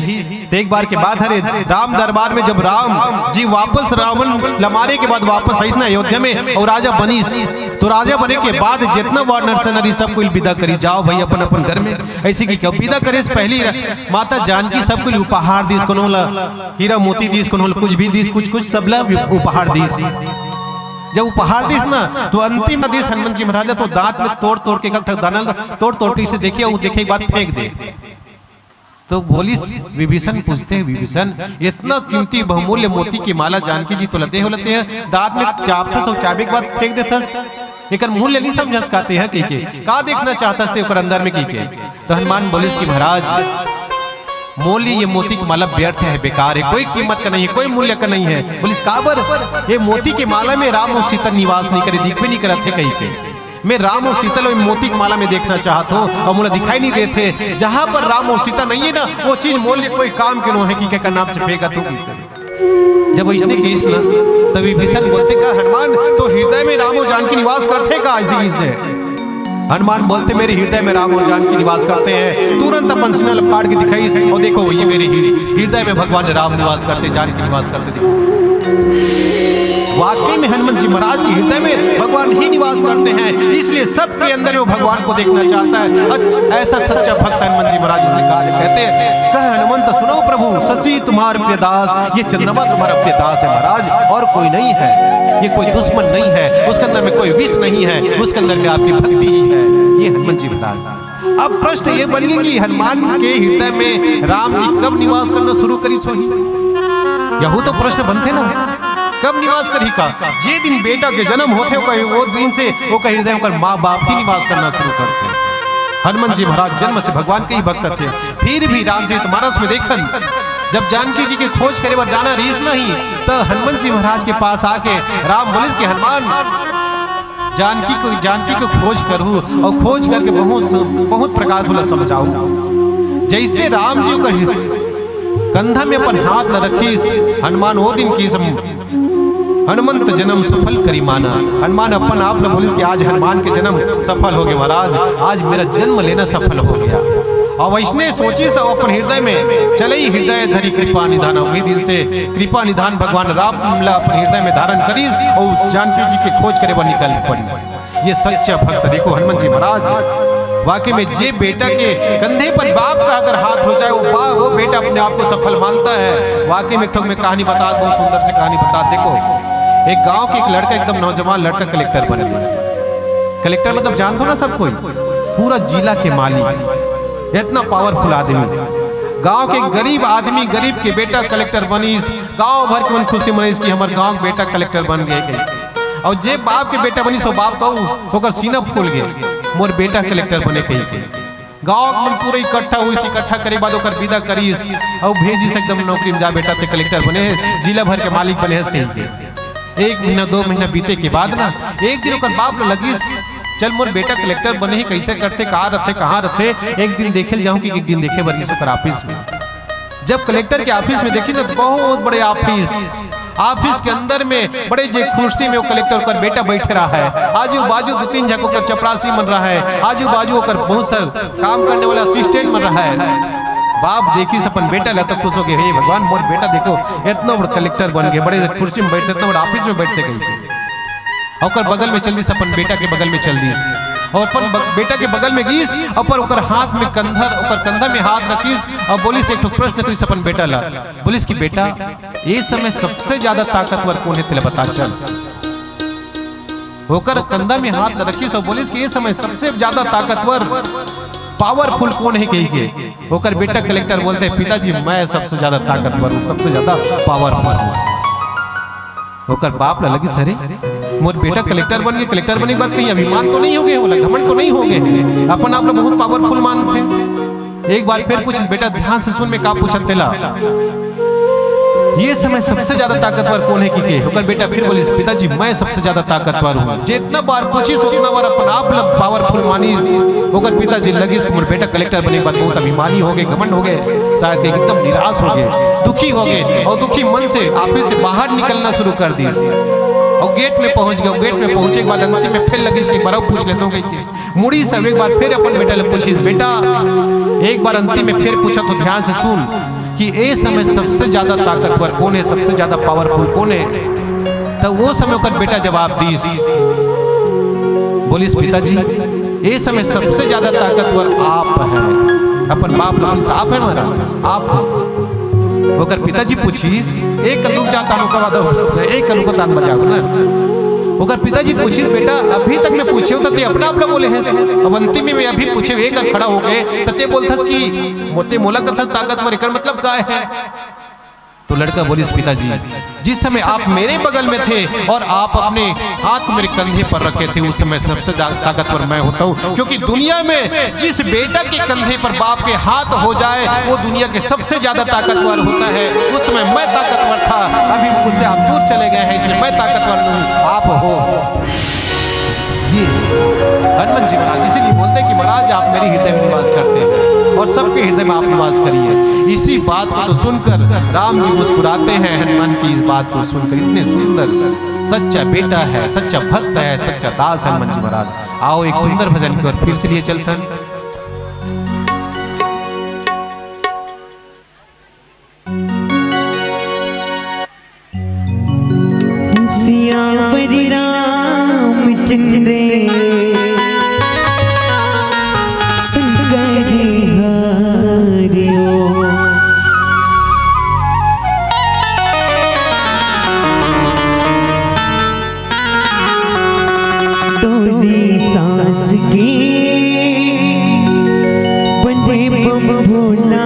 एक बार के बाद हरे राम दरबार में जब राम जी वापस रावण लमारे के बाद वापस आई ना अयोध्या में और राजा बनीस, तो राजा बने के बाद जितना वार नरसनरी सब कोई विदा करी जाओ भाई अपन अपन घर में, ऐसी की क्या विदा करे पहली माता जानकी सब कोई उपहार दीस को हीरा मोती दीस को कुछ भी दीस कुछ सब उपहार दीस। जब उपहार दीस ना तो अंतिम दीस हनुमान जी महाराज तो दांत में तोड़ तोड़ के तोड़ के इसे देखिए, वो देखे बात फेंक दे। तो बोली विभीषण पूछते हैं, विभीषण इतना कीमती बहुमूल्य मोती की माला जानकी जी तो लते हैं, दांत में चापथस और चाबे के बाद फेंक देथस, एक मूल्य नहीं समझ सकाते हैं के का देखना चाहता थे अंदर में की। तो हनुमान बोले कि महाराज मूल्य ये मोती की माला व्यर्थ है, बेकार है, कोई कीमत का नहीं है, कोई मूल्य का नहीं है। बोलिस काबर ये मोती की माला में राम और सीता निवास नहीं करे, दिख भी नहीं करते कहीं के। मैं राम और सीता मोती की माला में देखना चाहता हूँ और मुझे दिखाई नहीं देते। जहां पर राम और सीता नहीं है ना, वो चीज मूल्य कोई काम के नो है कि क्या नाम से फेंका तू। जब इसने कही ना तभी विभीषण बोलते का हनुमान तो हृदय में राम और जानकी निवास करते का ऐसी से। हनुमान बोलते मेरे हृदय में राम और जानकी निवास करते हैं। तुरंत अपन सिनेल फाड़ के दिखाई और देखो ये मेरे हृदय में भगवान राम निवास करते, जानकी निवास करते। वाकई में हनुमान जी महाराज के हृदय में भगवान ही निवास करते हैं, इसलिए सबके अंदर वो भगवान को देखना चाहता है। ऐसा सच्चा भक्त हनुमान जी महाराज इसलिए कहते हैं, कह हनुमंत सुनो प्रभु शशि तुम्हारे प्रियदास, ये चंद्रमा तुम्हारा प्रियदास है महाराज, और कोई नहीं है, ये कोई दुश्मन नहीं है, उसके अंदर में कोई विष नहीं है, उसके अंदर में आपकी भक्ति ही है। ये हनुमान जी महाराज। अब प्रश्न ये बन गया कि हनुमान के हृदय में राम जी कब निवास करना शुरू करी सोही, यहू तो प्रश्न बनते ना, कब निवास करी का? जे दिन बेटा के जन्म होते वो दिन से वो का हृदय में माँ बाप ही निवास करना शुरू करते। हनुमान जी महाराज जन्म से भगवान के ही भक्त थे, फिर भी रामचरित मानस में देखन जब जानकी जी की खोज करे बार जाना रीस नहीं, तो हनुमान जी महाराज के पास आके राम बोले कि हनुमान जानकी को खोज करूं और खोज करके बहुत प्रकार से समझाऊं। जैसे राम जी का कंधा में अपन हाथ ल रखीस, हनुमान वो दिन की हनुमंत जन्म सफल करी माना। हनुमान अपन आप लोग बोलिस कि आज हनुमान के जन्म सफल हो गए महाराज, आज मेरा जन्म लेना सफल हो गया। और वैष्णव सोची सब अपन हृदय में चले ही हृदय धरी कृपा निधान। वही दिन से कृपा निधान भगवान राम अपन हृदय में धारण करीस और जानकी जी के खोज करे वो निकल पड़ी। ये सच्चा भक्त देखो हनुमान जी महाराज, वाकई में जे बेटा के कंधे पर बाप का अगर हाथ हो जाए वो बेटा अपने आप को सफल मानता है। वाकई में मैं कहानी बता, बहुत सुंदर से कहानी बता। देखो एक गांव के एक लड़का, एकदम नौजवान लड़का कलेक्टर बने। कलेक्टर मतलब जानते हो ना सब कोई, पूरा जिला के मालिक, इतना पावरफुल आदमी। गांव के गरीब आदमी, गरीब के बेटा कलेक्टर बनीस, गांव भर के मन खुशी मनीस कि हमारे गांव के बेटा कलेक्टर बन गए। और जे बाप के बेटा बनीस, वो बाप कहू होकर सीना फूल गए, मोर बेटा कलेक्टर बने कही के। गांव में पूरा इकट्ठा हुई, इकट्ठा करे बाद ओकर विदा करीस और भेजिस एकदम नौकरी में, जा बेटा ते कलेक्टर बने, जिला भर के मालिक बने कही के। 1 महीना 2 महीना बीते के बाद ना एक दिन ओकर बाप लगिस, चल मोर बेटा कलेक्टर बने ही, कैसे करते, कहाँ रहते, एक दिन देखे जाऊं कि एक दिन देखे बनीस ओकर ऑफिस में। जब कलेक्टर के ऑफिस में देखी ना, बहुत बड़े ऑफिस के अंदर में बड़े जे कुर्सी में वो कलेक्टर का बेटा बैठ रहा है, आजू बाजू 2-3 जगह का चपरासी बन रहा है, आजू बाजू होकर बहुत सारे काम करने वाला असिस्टेंट बन रहा है। बाप देखी से अपन बेटा लेता खुश हो गए, हे भगवान मोर बेटा देखो इतना बड़ा कलेक्टर बन गए, बड़े कुर्सी में बैठते, इतना बड़ा ऑफिस में बैठते गई। और बगल में चल दी, अपन बेटा के बगल में चल दी और अपन बेटा के बगल में गीस, और ओकर हाथ में कंधा में हाथ रखीस और बोलिस एक प्रश्न करीस अपन बेटा ला, बोलिस कि बेटा ये समय सबसे ज्यादा ताकतवर कौन है, तेरे बता चल। होकर कंधा में हाथ रखीस और बोलिस कि ये समय सबसे ज्यादा ताकतवर पावरफुल कौन है कही के। होकर बेटा कलेक्टर बोलते हैं, पिताजी मैं सबसे ज्यादा ताकतवर हूँ, सबसे ज्यादा पावरफुल हूँ। होकर बाप ला लगी, सरे मोर बेटा कलेक्टर बन गए, कलेक्टर बने के बाद कहीं अभिमान तो नहीं हो गए, बोला घमंड तो नहीं हो गए, अपन आप लोग बहुत पावरफुल मानते। एक बार फिर पूछिस, बेटा ध्यान से सुन में का पूछत तेला, ये समय सबसे ज्यादा ताकतवर कौन है की होकर बेटा फिर बोलिस, पिताजी मैं सबसे ज्यादा ताकतवर हूँ। जितना बार पूछिस उतना बार अपन आप लोग पावरफुल मानिस। होकर पिताजी लगिस मोर बेटा कलेक्टर बने के बाद बहुत अभिमानी हो गए, घमंड हो गए, शायद एकदम निराश हो गए, दुखी हो गए और दुखी मन से ऑफिस से बाहर निकलना शुरू कर दी। और गेट में पहुंच गए, गेट में पहुंचे के बाद अंतिम में फिर लगी एक बार पूछ लेता हूँ मुड़ी सब एक बार फिर अपन बेटा ले पूछिस, बेटा एक बार अंतिम में फिर पूछा तो ध्यान से सुन कि ए समय सबसे ज्यादा ताकतवर कौन है, सबसे ज्यादा पावरफुल कौन है। तो वो समय कर बेटा जवाब दीस, बोलिस पिताजी ए समय सबसे ज्यादा ताकतवर आप है। अपन बाप लोग आप है महाराज, आप होकर पिताजी पूछिस, एक कलुक जाता एक कलुक तान बजाओ ना। होकर पिताजी पूछिस, बेटा अभी तक मैं पूछे तो ते अपना आप बोले हैं, अब अंतिम में अभी पूछे एक खड़ा हो गए तो ते बोलथस कि मोते मोला कथा ताकतवर कर मतलब क्या है। तो लड़का बोलिस, पिताजी जिस समय आप मेरे बगल में थे और आप अपने हाथ मेरे कंधे पर रखे थे उस समय सबसे ताकतवर मैं होता हूँ, क्योंकि दुनिया में जिस बेटा के कंधे पर बाप के हाथ हो जाए वो दुनिया के सबसे ज्यादा ताकतवर होता है। उस समय मैं ताकतवर था, अभी उससे आप दूर चले गए हैं, इसलिए मैं ताकतवर नहीं, आप हो। ये हनुमान जी महाराज इसीलिए बोलते हैं कि महाराज आप मेरे हृदय में निवास करते हैं और सबके हृदय में आप निवास करिए। इसी बात को तो सुनकर राम जी मुस्कुराते हैं, हनुमान की इस बात को सुनकर, इतने सुंदर सच्चा बेटा है, सच्चा भक्त है, सच्चा दास है हनुमान जी महाराज। आओ एक सुंदर भजन की ओर फिर से लिए चलते हैं। सियावरी रामचंद्र संकर हरिओ, डोली सांस की बंदे भोला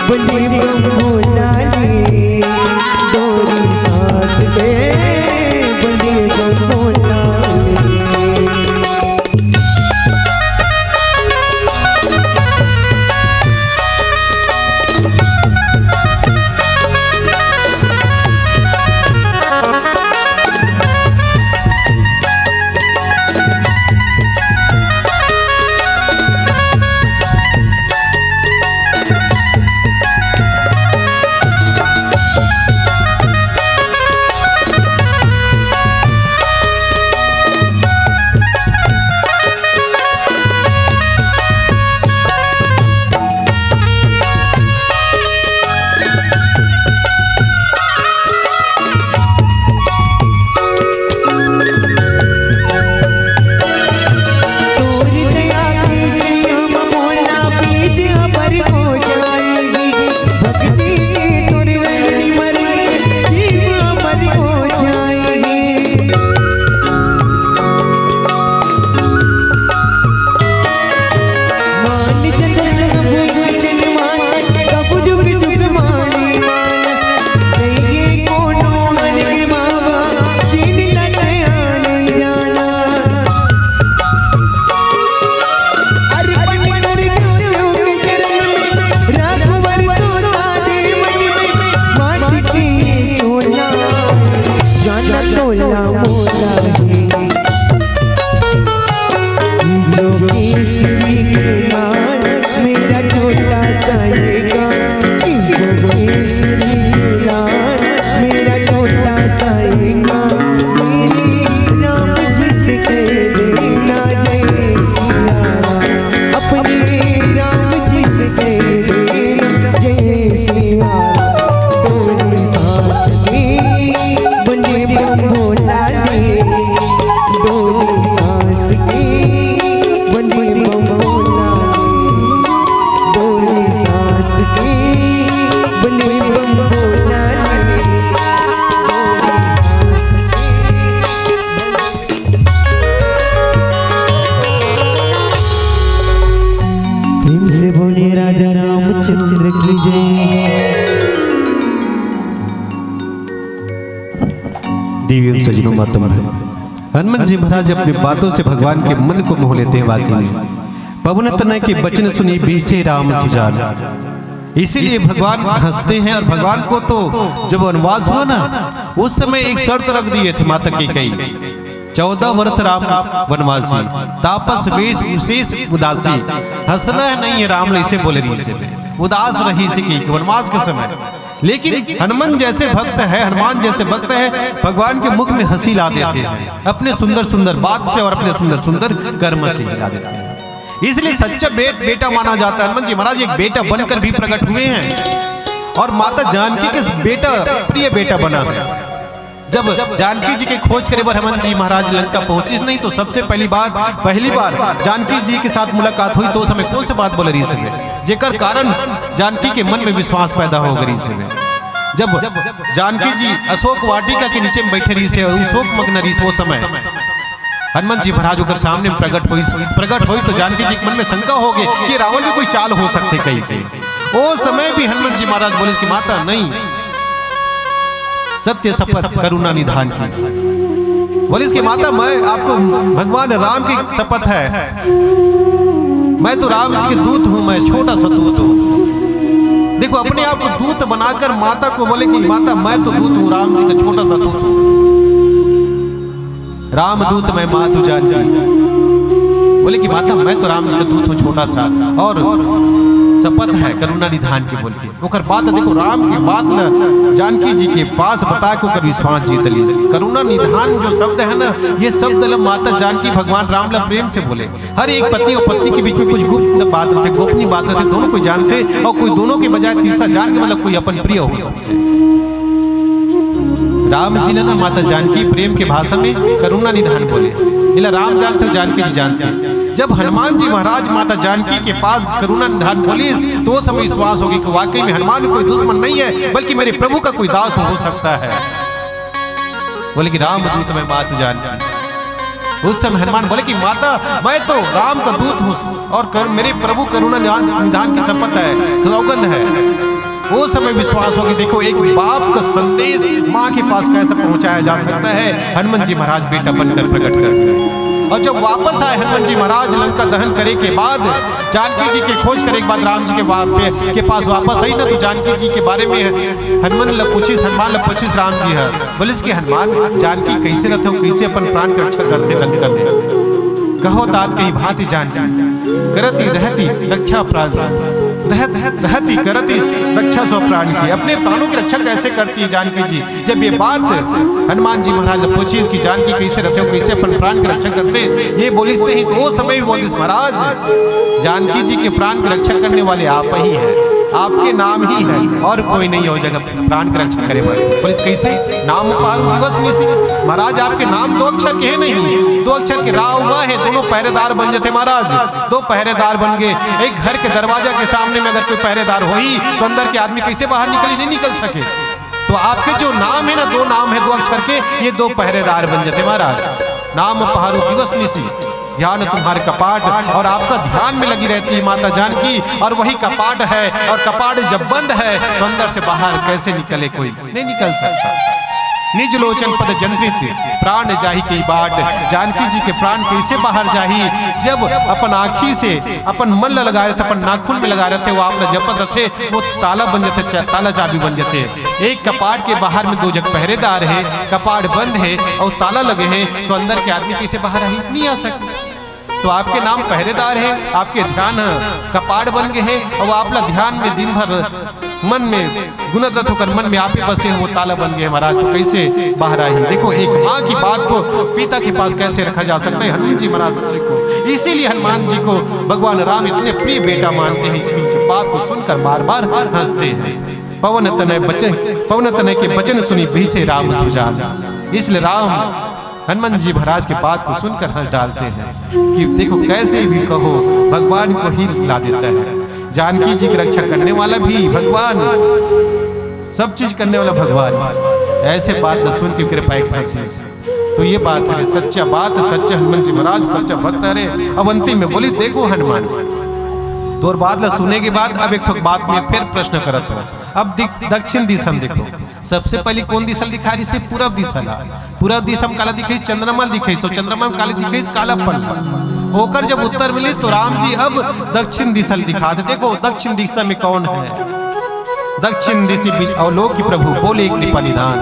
बने बम भोला ने डोरी सांस के बने बम भोला ने। देवी सजनों मातम है। हनुमान जी महाराज अपनी बातों से भगवान के मन को मोह लेते हैं। वाकई में पवन तनय के वचन सुनी बीसे राम सुजान। इसीलिए भगवान हंसते हैं। और भगवान को तो जब वनवास हुआ ना, उस समय एक शर्त रख दिए थे माता कैकेयी, 14 वर्ष राम वनवासी, तापस वेश विशेष उदासी, हंसना नहीं है राम इसे बोले रही से उदास रही से की वनवास के समय। लेकिन हनुमान जैसे भक्त है, हनुमान जैसे भक्त है, भगवान के मुख में हंसी ला देते हैं अपने सुंदर सुंदर बात से और अपने सुंदर सुंदर कर्म से ला देते हैं। इसलिए सच्चा बेटा माना जाता है। हनुमान जी महाराज एक बेटा बनकर भी प्रकट हुए हैं और माता जानकी के बेटा प्रिय बेटा बना है। जब जानकी जी के खोज करे पर हनुमान जी महाराज लंका पहुंची नहीं, तो सबसे पहली बार जानकी जी के साथ मुलाकात हुई तो उस समय कौन से बात बोले रही से जेकर कारण जानकी के मन में विश्वास पैदा हो गई से। जब जानकी जी अशोक वाटिका के नीचे में बैठे रही से और शोक मग्न रही वो समय हनुमान जी महाराज होकर सामने प्रकट हुई तो जानकी जी के मन में शंका हो गई कि रावण की कोई चाल हो सकते कहीं के। वो समय भी हनुमान जी महाराज बोले कि माता नहीं, सत्य शपथ करुणा निधान की। बोले इसकी माता मैं आपको भगवान राम की शपथ है, मैं तो राम जी के दूत हूं, मैं छोटा सा दूत हूं। देखो अपने आप को दूत बनाकर माता को बोले कि माता मैं तो दूत हूं, राम जी का छोटा सा दूत हूं, राम दूत मैं मातु जानकी। बोले कि माता मैं तो राम जी का दूत हूं छोटा सा, और शपथ है करुणा निधान की बोल के ओकर बात देखो राम की बात जानकी जी के पास बता के ओकर विश्वास जीत ली। करुणा निधान जो शब्द है ना, ये शब्द माता जानकी भगवान राम ला प्रेम से बोले। हर एक पति और पत्नी के बीच में कुछ गुप्त बात रहते, गोपनीय बात रहते, दोनों को जानते और कोई दोनों के बजाय तीसरा जान के मतलब कोई अपन प्रिय हो सकते। राम जी ने ना माता जानकी प्रेम के भाषा में करुणा निधान बोले, इला राम जानते हो जानकी जी जानते। जब हनुमान जी महाराज माता जानकी के पास करुणा निधान बोली तो वो समय विश्वास होगी कि वाकई में हनुमान कोई दुश्मन नहीं है बल्कि मेरे प्रभु का कोई दास हो सकता है। बोले कि राम दूत मैं मातु जानकी। उस समय हनुमान बोले कि माता मैं तो राम का दूत हूँ और मेरे प्रभु करुणा निधान की शपथ है, सौगंध है। वो समय विश्वास हो कि देखो एक बाप का संदेश माँ के पास कैसे पहुंचाया जा सकता है। हनुमान जी महाराज बेटा बनकर प्रकट कर गए। और जब वापस आए हनुमान जी महाराज लंका दहन करे के बाद जानकी जी के खोज करे के बाद राम जी के पास वापस आई ना, तो जानकी जी के बारे में हनुमान ल पूछिस राम जी है बोले कि हनुमान जानकी कैसे रहते हो, कैसे अपन प्राण की रक्षा करते लंका में। कहो तात कही भांति जानकी करती रहती रक्षा प्राण रहती करती रक्षा स्व प्राण की। अपने प्राणों की रक्षा कैसे करती है जानकी जी। जब ये बात हनुमान जी महाराज ने पूछी इसकी जानकी कैसे रहते हो, कैसे अपन प्राण की रक्षा करते, ये बोलिस नहीं तो वो समय भी बोलिस महाराज जानकी जी के प्राण की रक्षा करने वाले आप ही हैं, आपके नाम ही है और कोई नहीं हो जगह प्राण की रक्षा करे वाले। पुलिस कैसे नाम महाराज आपके नाम 2 अक्षर के है नहीं, 2 अक्षर के रा हुआ है, दोनों पहरेदार बन जाते महाराज। 2 पहरेदार बन गए। एक घर के दरवाजा के सामने में अगर कोई पहरेदार हो ही तो अंदर के आदमी कैसे बाहर नहीं निकल सके। तो आपके जो नाम है ना 2 नाम है 2 अक्षर के, ये 2 पहरेदार बन जाते महाराज। नाम पहाड़ों दिवस निसी ध्यान तुम्हारे कपाट, और आपका ध्यान में लगी रहती है माता जानकी, और वही कपाट है। और कपाट जब बंद है तो अंदर से बाहर कैसे निकले, कोई नहीं निकल सकता। निज लोचन पद जंत्रित प्राण जाही की बाट, जानकी जी के प्राण कैसे बाहर जाही जब अपन आँखी से अपन मन लगा रहे थे, अपन नाखून में लगा रहे थे, वो आपने जपत रखे वो ताला बन जाते, ताला चाबी बन जाते। एक कपाट के बाहर में 2 जग पहरेदार है, कपाट बंद है और ताला लगे हैं, तो अंदर के आदमी कैसे बाहर नहीं आ सकते। तो आपके नाम पहरेदार है, आपके ध्यान कपाट बन गए हैं, और आपला ध्यान में दिन भर मन में गुणरत होकर मन में आप ही बसे वो ताला बन गए महाराज, तो कैसे बाहर आई। देखो एक माँ की बात को पिता के पास कैसे रखा जा सकता है। हनुमान जी महाराज को इसीलिए हनुमान जी को भगवान राम इतने प्रिय बेटा मानते हैं, इसकी बात को सुनकर बार बार हंसते हैं। पवन तनय के वचन सुनी भीसे राम सुजान, इसलिए राम हनुमान जी महाराज के बात को सुनकर हंस डालते हैं कि देखो कैसे भी कहो भगवान को ही ला देता है। जानकी जी की रक्षा करने वाला भी भगवान, सब चीज करने वाला भगवान, ऐसे बात सुन के कृपा एक हंसी। तो ये बात है सच्चा बात, सच्चा हनुमान जी महाराज सच्चा भक्त है। अब अंतिम में बोली देखो हनुमान तो बात सुनने के बाद अब एक बात में फिर प्रश्न करत हो। अब दक्षिण दिशा में देखो, सबसे पहले कौन दिशा दिखा रही से पूरब दिशा ला, पूरब दिशा में काला दिखे चंद्रमा दिखे, सो चंद्रमा में काले दिखे काला पन होकर जब उत्तर मिली तो राम जी अब दक्षिण दिशा दिखा दे। देखो दक्षिण दिशा में कौन है, दक्षिण दिशा अवलोक की प्रभु बोले कृपा निधान।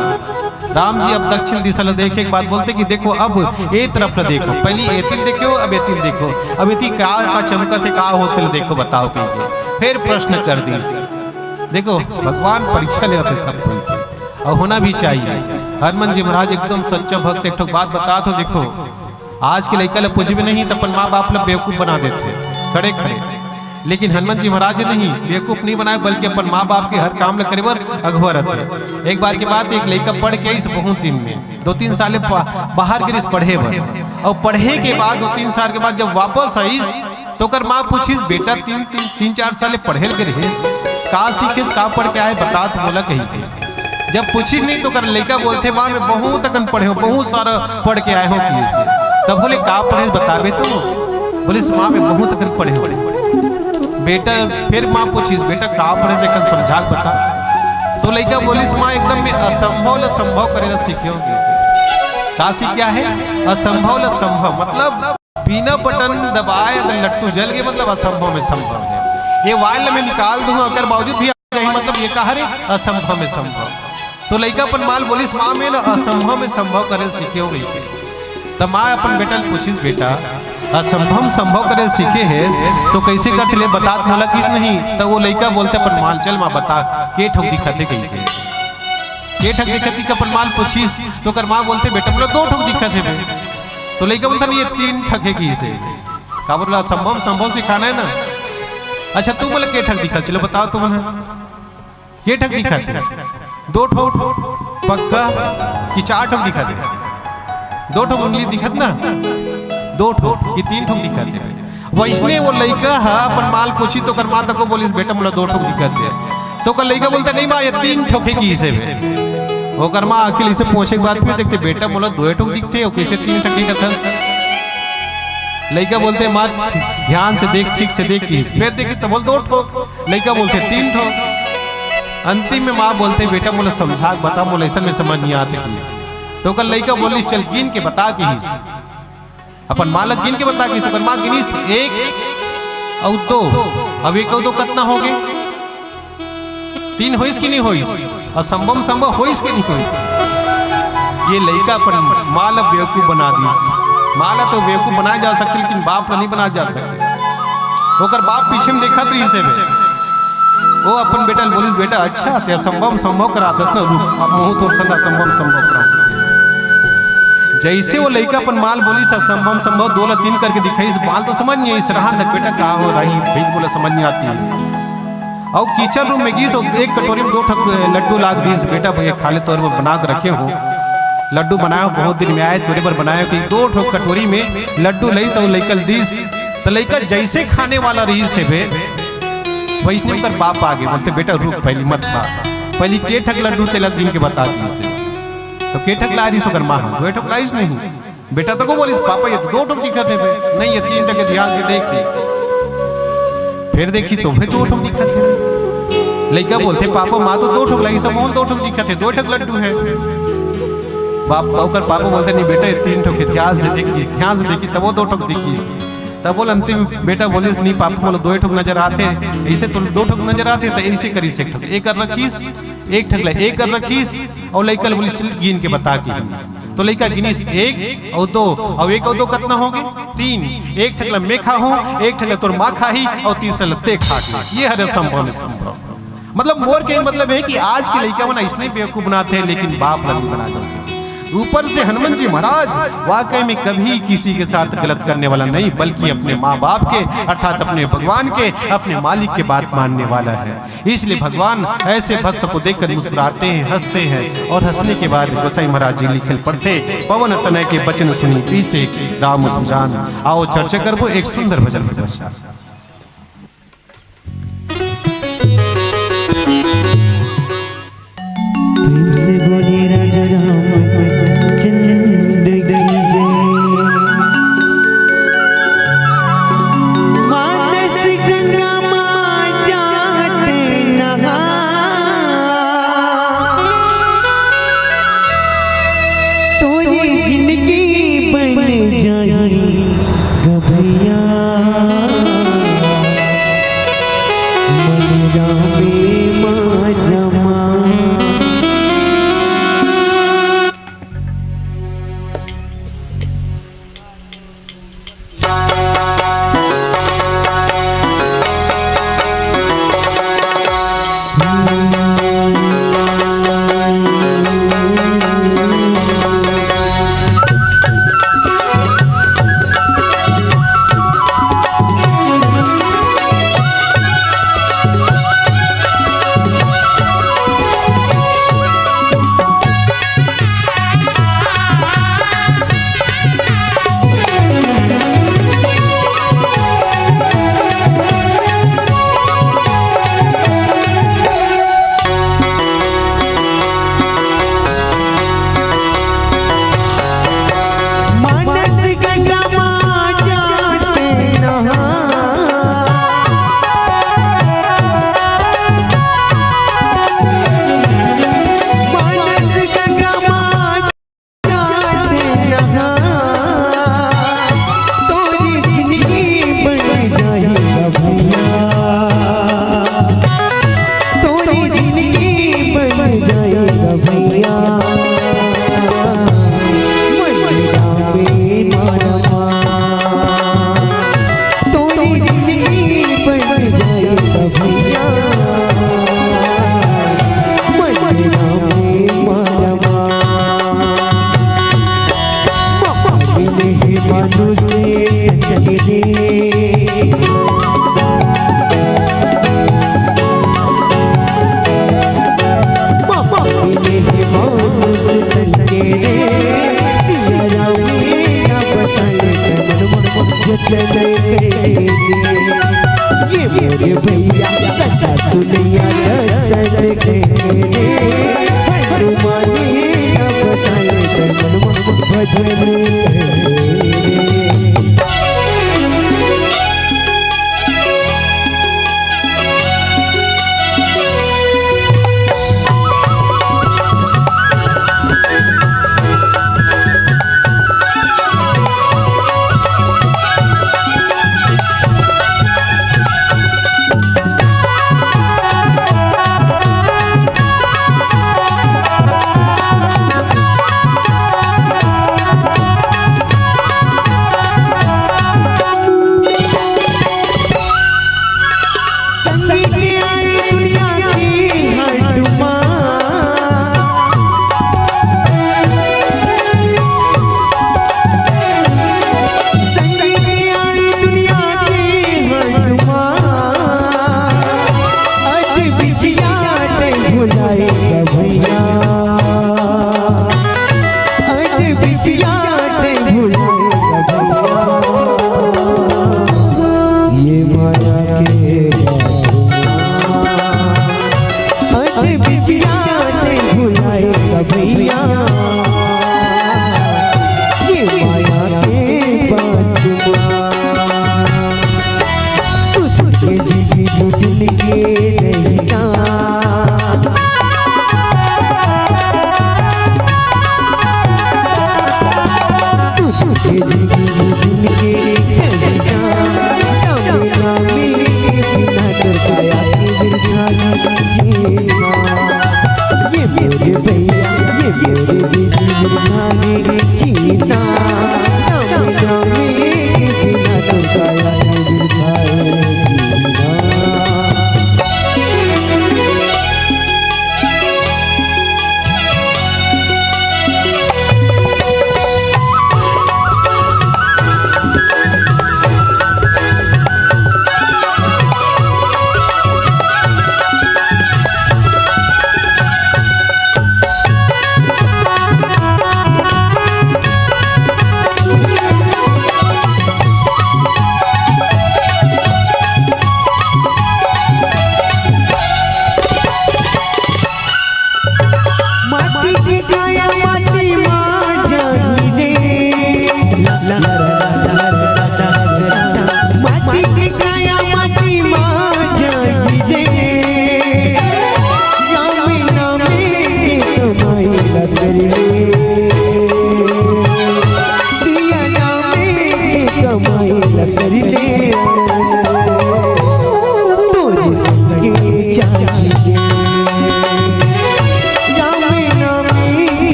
राम जी अब दक्षिण दिशा देखे एक बात बोलते कि देखो अब ए तरफ देखो, पहले एतिल देखो अब एतिल देखो, अब एति का चमकत है का होते देखो बताओ कहीं। फिर प्रश्न कर दी, देखो भगवान परीक्षा लेते सब कोई और होना भी चाहिए। हनुमान जी महाराज एकदम सच्चा भक्त। एक बात बता तो देखो आज के लड़का पूछ भी नहीं तो अपन माँ बाप लोग बेवकूफ बना देते खड़े खड़े, लेकिन हनुमान जी महाराज नहीं बेवकूफ नहीं बनाए बल्कि अपन माँ बाप के हर काम करे बर अगुआ रहते। एक बार के बाद एक लड़का पढ़ के इस बहुत दिन में 2-3 साल बाहर गिरिस पढ़े बर, और पढ़े के बाद 2-3 साल के बाद जब वापस आईस तो कर माँ पूछिस बेटा 3-4 साल पढ़े गिरे का सीखिस का पढ़ के आए बता तो बोला कहीं। जब पूछिस नहीं तो कर लड़का बोलते माँ मैं बहुत अकन पढ़े हो, बहुत सारा पढ़ के आए हो, तब बोले का पढ़े बताबे तो बोले माँ में बहुत अकन पढ़े हो बेटा। फिर माँ पूछिस बेटा का पढ़े से कल समझा बता, तो लड़का बोलिस माँ एकदम में असंभव ल संभव करेगा सीखे होगी। का सीख क्या है असंभव ल संभव, मतलब बिना बटन दबाए अगर लट्टू जल गए मतलब असंभव में संभव है। ये वाइल में निकाल दूंगा अगर बावजूद भी नहीं मतलब ये कहा रे असंभव में संभव। तो लड़का अपन माल बोलिस माँ में ना असंभव में संभव करे सीखे हो गई। तब माँ अपन बेटा पूछिस बेटा असंभव संभव करे सीखे है तो कैसे करते ले बता बोला किस नहीं। तो वो लड़का बोलते अपन माल चल माँ बता के ठोक दिखाते कहीं के ठग दिखती का अपन माल पूछिस तो कर माँ बोलते बेटा बोला 2 ठोक दिखाते भाई। तो लड़का बोलता नहीं ये 3 ठगे की इसे का बोला संभव संभव सिखाना है ना। अच्छा तू बोले के ठग दिखा, चलो बताओ तुम ये ठग दिखाते 2 ठोक पक्का कि 4 ठोक दिखाते, 2 ठोक उंगली दिखत ना 2 ठोक कि 3 ठोक दिखाते। वैसने वो लड़का है अपन माल पूछी तो कर माता को बोलिस बेटा बोला 2 ठोक दिखाते, तो कर लड़का बोलता नहीं माँ ये 3 ठोके की इसे वो कर माँ अखिल इसे पूछे के बाद फिर देखते बेटा बोला 2 ठोक दिखते हो कैसे 3 ठोक दिखा। लड़का बोलते माँ ध्यान से देख ठीक से देख फिर देखी तो बोल 2 ठोक, लड़का बोलते 3 ठोक। अंतिम में माँ बोलते बेटा मोला समझा बता, मोला ऐसा में समझ नहीं आते। तो कल लड़का बोली चल गिन के बता के हिस, अपन मालक गिन के बता के, तो माँ गिनीस 1 और 2, अब 1 और 2 कितना हो गए? 3 होइस कि नहीं होइस? और संभव होइस कि नहीं होइस? ये लड़का अपन माल बेवकूफ बना दीस। माला तो बेवकूफ बनाया जा सकते, लेकिन बाप नहीं बना जा सकते। ओकर बाप पीछे में देखा रही से वो अपन बेटा बोलिस बेटा अच्छा ते संभव करा दस ना, रुक अब मुंह तो सदा संभव करा। जैसे वो लड़का अपन माल बोली संभव 2 ला 3 करके दिखाई, इस बाल तो समझ नहीं आई, इस रहा तक बेटा कहा हो रही भाई बोला समझ नहीं आती है। और किचन रूम में गई तो 1 कटोरी में 2 लड्डू लाग दीस, बेटा भैया खा ले तो बना के रखे हो लड्डू बनाया, बहुत दिन में आए तोरे पर बनाया कि 2 कटोरी में लड्डू लई सब लइकल दीस। तो लइका जैसे खाने वाला रही से बे वैष्णव कर बाप आगे बोलते बेटा रुक पहली मत खा, पहली के ठक लड्डू तेल गिन के बता दी से। तो के ठक ला रही सो कर माँ 2 ठक लाइस नहीं, बेटा तो को बोलिस पापा ये तो 2 ठक दिखत है बे, नहीं ये 3 ठक ध्यान से देख, फिर देखी तो फिर 2 ठक दिखत है। लइका बोलते पापा माँ तो 2 ठक लाई सब 2 ठक दिखत है, 2 ठक लड्डू है। बाप पापा बोलते नहीं बेटा 3 ठोक ध्यान से देखी तब वो 2 ठोक दिखी। तब बोल अंतिम बेटा बोलिस नहीं पापा बोलो 2 ठोक नजर आते, ऐसे तो 2 ठोक नजर आते तो ऐसे करीस 1 ठोक, 1 कर रखीस 1 ठक ला 1 कर रखीस, और लइका बोलिस चल गिन के बता के हिस। तो लइका गिनीस 1 और 2 और 1 और 2 कितना हो गए? 3। 1 ठक ला मैं खा हूं, 1 ठक ला तोर माँ खाही, और तीसरा लत्ते खा के। ये हर संभव मतलब मोर के मतलब है कि आज के लइका बना इसने बेवकूफ बनाते हैं, लेकिन बाप नहीं बना सकते। ऊपर से हनुमान जी महाराज वाकई में कभी किसी के साथ गलत करने वाला नहीं, बल्कि अपने माँ बाप के अर्थात अपने भगवान के, अपने मालिक के बात मानने वाला है। इसलिए भगवान ऐसे भक्त को देखकर मुस्कुराते हैं, हंसते हैं, और हंसने के बाद गोसाई महाराज जी लिखल पढ़ते पवन तनय के बचन सुनी पीसे राम सुजान। आओ चर्चा करबो एक सुंदर भजन के पश्चात। प्रेम से बोले राजा रामचंद्र की जय। मानस गंगा मां जाट नहा, तोरी जिंदगी बन जाए गभैया, मन रामे मां रमा।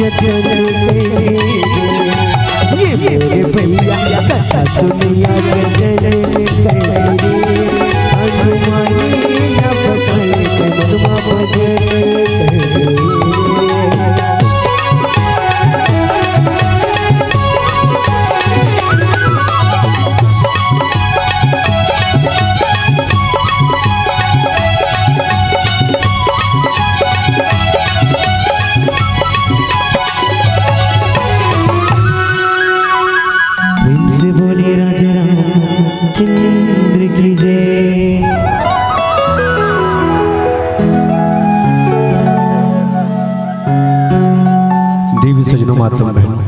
जतन करेंगे। ये मेरे भैया कथा सुनिया जतन करेंगे। हनुमानी न बसाए जन्मा भजन करेंगे। बोले राजा रामचंद्र की जय। देवी सजनों मातम बहनों,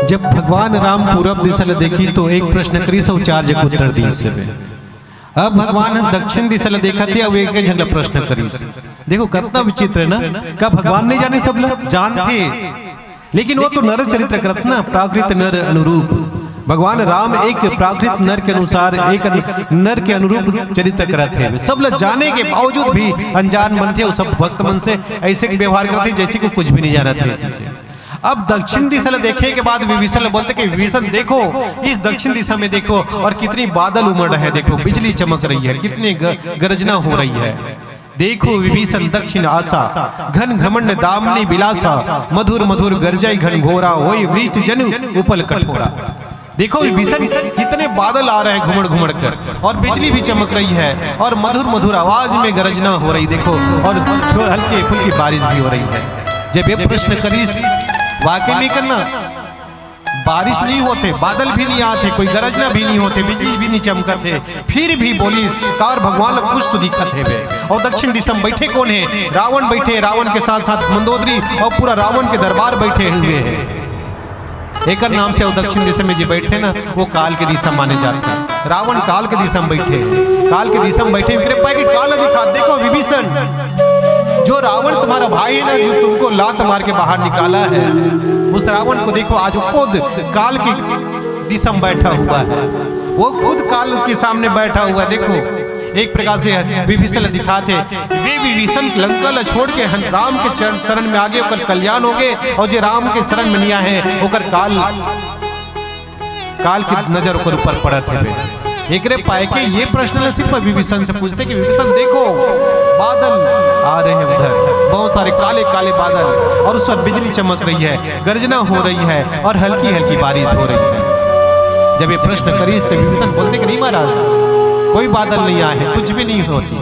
जब भगवान राम पूरब दिशा देखी तो एक प्रश्न करी सौ चार जग उत्तर दी से। अब भगवान दक्षिण दिशा देखा थे, अब एक झगड़ा प्रश्न करी से। देखो कितना विचित्र है ना, क्या भगवान नहीं जाने, सब लोग जानते, लेकिन वो तो नर चरित्र करत ना, प्राकृत नर अनुरूप। भगवान राम एक प्राकृत नर के अनुसार, एक नर के अनुरूप चरित्र करत है। सब लोग जाने के बावजूद भी अनजान बनते, वो सब भक्त मन से ऐसे व्यवहार करते जैसे को कुछ भी नहीं जाना थे। अब दक्षिण दिशा देखे के बाद विभीषण बोलते कि विभीषण देखो, इस दक्षिण दिशा में देखो और कितनी बादल उमड़ रहे हैं, देखो बिजली चमक रही है, कितनी गर्जना हो रही है। देखो विभीषण दक्षिण आशा, घन घमंड दामनी बिलासा, मधुर मधुर गर्जय घन घोरा, होई वृष्टि जनु उपल कठोरा। देखो विभीषण कितने बादल आ रहे हैं घुमड़ घुमड़ कर, और बिजली भी चमक रही है, और मधुर मधुर आवाज में गर्जना हो रही, देखो, और हल्की फुल्की बारिश भी हो रही है। जब ये प्रश्न करीस वाकई में करना, बारिश नहीं होते, बादल भी नहीं आते, कोई गरजना भी नहीं होते, बिजली भी नहीं चमकते, फिर भी बोलिस कार भगवान कुछ तो दिक्कत है वे। और दक्षिण दिशा में बैठे कौन है? रावण बैठे, रावण के साथ साथ मंदोदरी और पूरा रावण के दरबार बैठे हुए हैं। एक नाम से दक्षिण दिशा में जो बैठे ना, वो काल के दिशा माने जाते हैं। रावण काल के दिशा में बैठे हैं, काल के दिशा में बैठे कृपा की काल दिखा। देखो विभीषण, जो रावण तुम्हारा भाई है ना, जो तुमको लात मार के बाहर निकाला है, उस रावण को देखो आज खुद काल की दिशा में बैठा हुआ है, वो खुद काल के सामने बैठा हुआ है। देखो एक प्रकार से विभीषण दिखाते, वे विभीषण लंका छोड़ के राम के शरण में आगे होकर कल्याण हो गए, और जो राम के शरण में निया है होकर काल की नजर होकर ऊपर पड़ा थे। एक रे पाए के ये प्रश्न सिर्फ विभीषण से पूछते कि विभीषण देखो बादल आ रहे हैं, उधर बहुत सारे काले काले बादल, और उस पर बिजली चमक रही है, गर्जना हो रही है, और हल्की हल्की बारिश हो रही है। जब ये प्रश्न करीस तो विभीषण बोलते कि नहीं महाराज, कोई बादल नहीं आए, कुछ भी नहीं होती।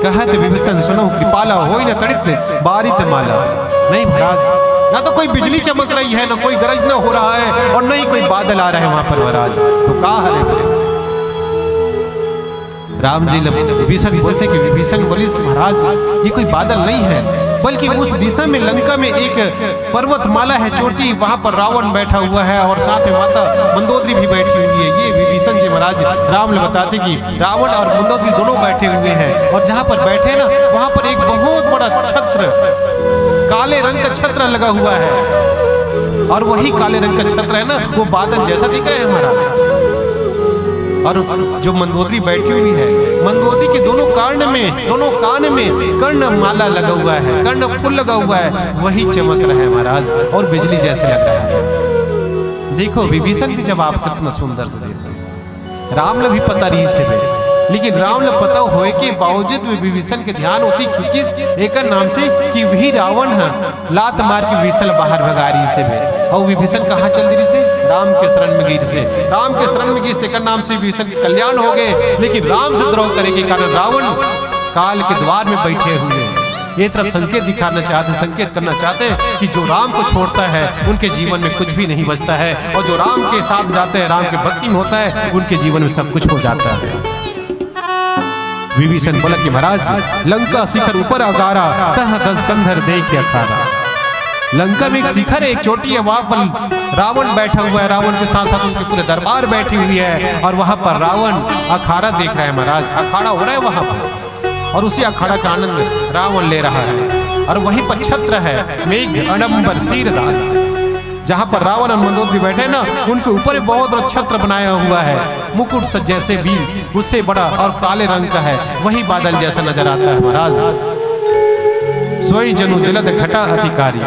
कहते विभीषण सुनो कृपाला होई न तड़ित बारित माला। नहीं महाराज, ना तो कोई बिजली चमक रही है, ना कोई गरज ना हो रहा है, और नहीं कोई बादल आ रहा है वहां पर महाराज, तो कहा है? राम जी विभीषण बोलते कि विभीषण बोली कि महाराज ये कोई बादल नहीं है, बल्कि उस दिशा में लंका में एक पर्वतमाला है चोटी, वहां पर रावण बैठा हुआ है, और साथ में माता मंदोदरी भी बैठी हुई है। ये विभीषण जी महाराज राम ने बताते कि रावण और मंदोदरी दोनों बैठे हुए हैं, और जहां पर बैठे ना वहां पर एक बहुत बड़ा छत्र, काले रंग का छत्र लगा हुआ है, और वही काले रंग का छत्र है ना, वो बादल जैसा दिख रहे हैं महाराज। और जो मंदोदरी बैठी हुई है, मंदोदरी के दोनों कान में कर्ण माला लगा हुआ है, कर्ण फूल लगा हुआ है, वही चमक रहा है महाराज, और बिजली जैसे लग रहा है। देखो विभीषण की जवाब कितना सुंदर से देखो, राम ने भी पता रही से, लेकिन राम ने पता होए के बावजूद विभीषण के ध्यान होती खींचिस एक नाम से कि वही रावण है, लात मार के विभीषण बाहर भगा रही से बे। और विभीषण कहाँ चल रही से? राम के शरण में गई से, राम के शरण में गई एक नाम से विभीषण के कल्याण हो गए। लेकिन राम से द्रोह करने के कारण रावण काल के द्वार में बैठे हुए हैं। ये तरफ संकेत दिखाना चाहते, संकेत करना चाहते हैं कि जो राम को छोड़ता है उनके जीवन में कुछ भी नहीं बचता है, और जो राम के साथ जाते हैं, राम के भक्ति में होता है, उनके जीवन में सब कुछ हो जाता है। विभीषण बोला कि महाराज लंका शिखर ऊपर अगारा, तह दस कंधर देख अखारा। लंका में एक शिखर है, एक चोटी है, वहां पर रावण बैठा हुआ है, रावण के साथ साथ उनके पूरे दरबार बैठी हुई है, और वहां पर रावण अखाड़ा देख रहा है महाराज, अखाड़ा हो रहा है वहां पर, और उसी अखाड़ा का आनंद रावण ले रहा है। और वहीं पर छत्र है मेघ अडंबर शीरदान, जहां पर रावण और मंदोदरी बैठे ना, उनके ऊपर बहुत बड़ा छत्र बनाया हुआ है, मुकुट सज जैसे भी उससे बड़ा और काले रंग का है, वही बादल जैसा नजर आता है महाराज। सोई जनु जलद घटा अधिकारी।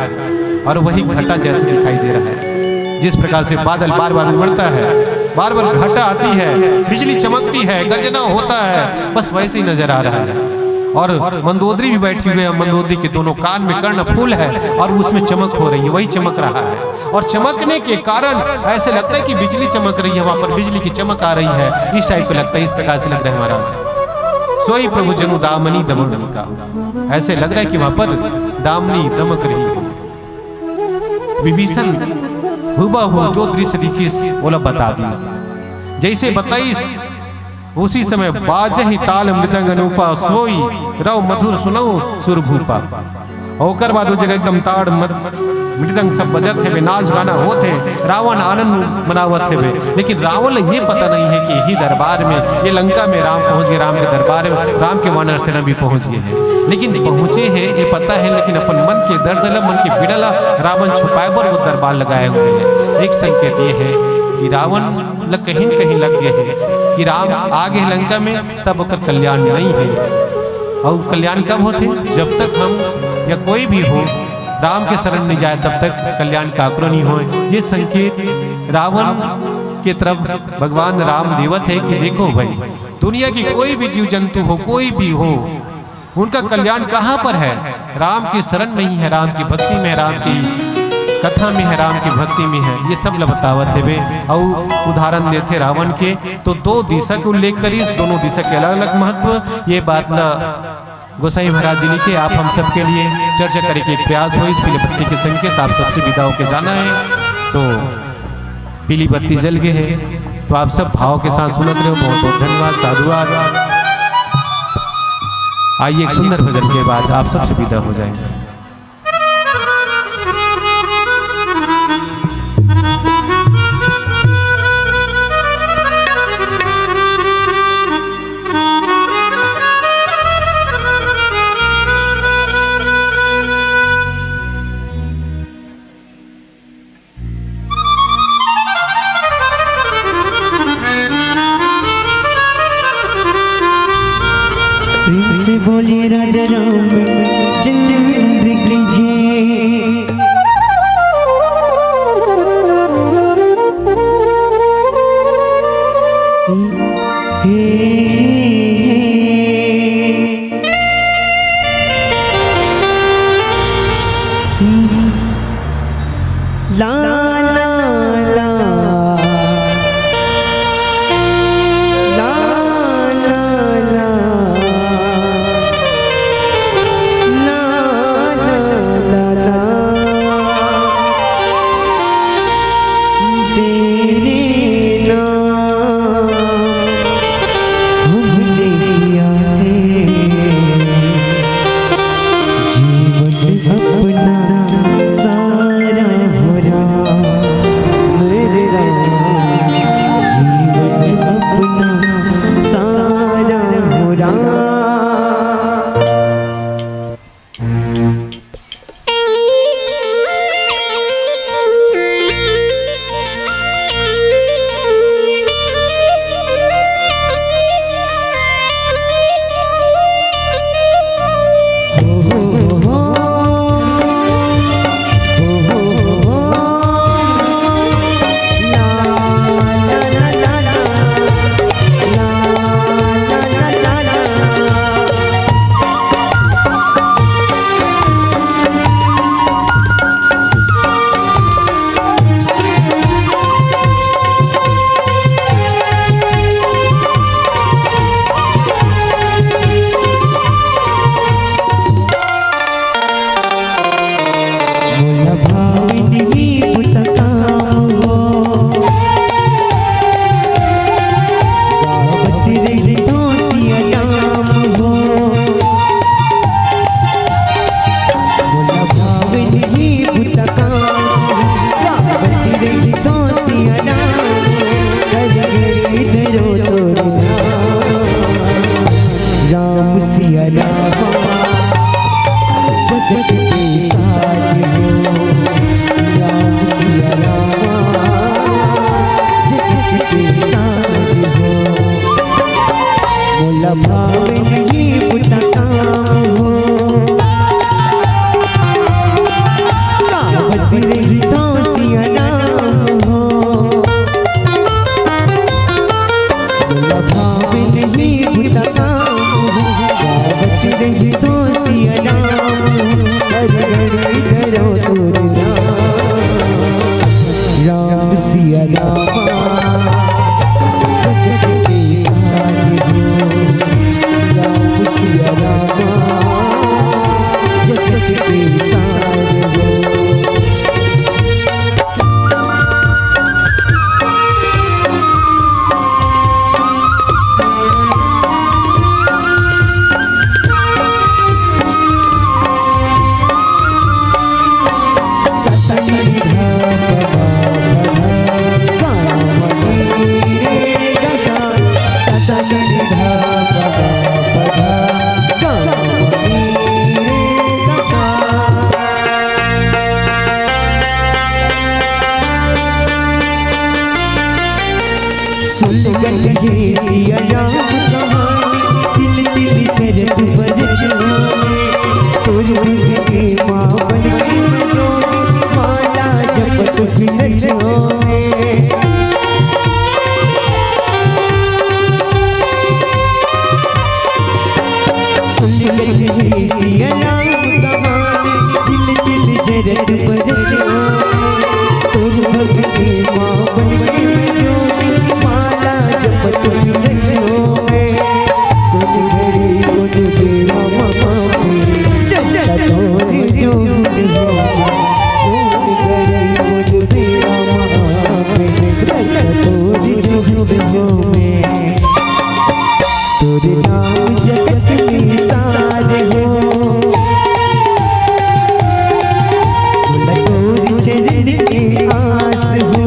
और वही घटा जैसे दिखाई दे रहा है, जिस प्रकार से बादल बार बार उमड़ता है, बार बार घटा आती है, बिजली चमकती है, गर्जना होता है, बस वैसे ही नजर आ रहा है। और मंदोदरी भी बैठी हुई है, मंदोदरी के दोनों कान में कर्ण फूल है और उसमें चमक हो रही है, वही चमक रहा है। और चमकने के कारण ऐसे लगता है कि बिजली चमक रही है, वहां पर बिजली की चमक आ रही है, इस टाइप का लगता है, इस प्रकार से लग रहा है महाराज। सोई प्रभु जनु दामनी दमन का, ऐसे लग रहा है कि वहां पर दामनी दमक रही है। विभीषण हुबहू जो दृश्य दिखिस बोला बता दी, जैसे बताइस उसी समय बाजहि ताल मृदंग अनूपा, सोई रव मधुर सुनऊ सुर भूपा। ओकर बाद जगह एकदम ताड़ मृदंग सब बजत है, नाच गाना होते, रावण आनंद मनावत है। लेकिन रावण ये पता नहीं है कि यही दरबार में, ये लंका में राम पहुंच गए, राम के दरबार में राम के वानर सेना भी पहुंच गए हैं। लेकिन पहुंचे हैं ये पता है, लेकिन अपन मन के दर्दला, मन के बिड़ला रावण छुपाए पर वो दरबार लगाए हुए हैं। एक संकेत ये है कि रावण कहीं कहीं लग गए हैं कि राम आगे लंका में, तब ओकर कल्याण नहीं है। और कल्याण कब होते? जब तक हम या कोई भी हो राम के शरण नहीं जाए, तब तक कल्याण का आक्रो नहीं हो। ये संकेत रावण की तरफ भगवान राम देवत है कि देखो भाई, दुनिया की कोई भी जीव जंतु हो, कोई भी हो, उनका कल्याण कहाँ पर है? राम की शरण में ही है, राम की भक्ति में, राम की कथा में है, राम की भक्ति में है। ये सब बतावत है वे। और उदाहरण देते रावण के, तो दो दिशा के उल्लेख करी, दोनों दिशा के अलग अलग महत्व। ये बात ला गोसाई महाराज जी लिखे, आप हम सब के लिए चर्चा करे के प्रयास हो। इस पीली बत्ती के संकेत आप सबसे विदा होके जाना है, तो पीली बत्ती जल गए है, तो आप सब भाव के साथ सुनते रहो। बहुत बहुत धन्यवाद, साधुवाद। आइए एक सुंदर भजन के बाद आप सबसे विदा हो जाएंगे। से बोलिए राजा राम चंद्र कीजिए। ला ला ला अपना सारा हो रहा लगे सिया राम कहानी दिल दिल चरत बरसों में तोर के माँ बन के माला जपत फिरतों में सुन लगे सिया राम कहानी दिल दिल चरत बरसों तोर के माँ बन के माला जपत फिरतों में कुछ घड़ी कुछ बेवा मामा तोरी जो तोरे नाम जगत निसार हो तोरे चरण की आस हो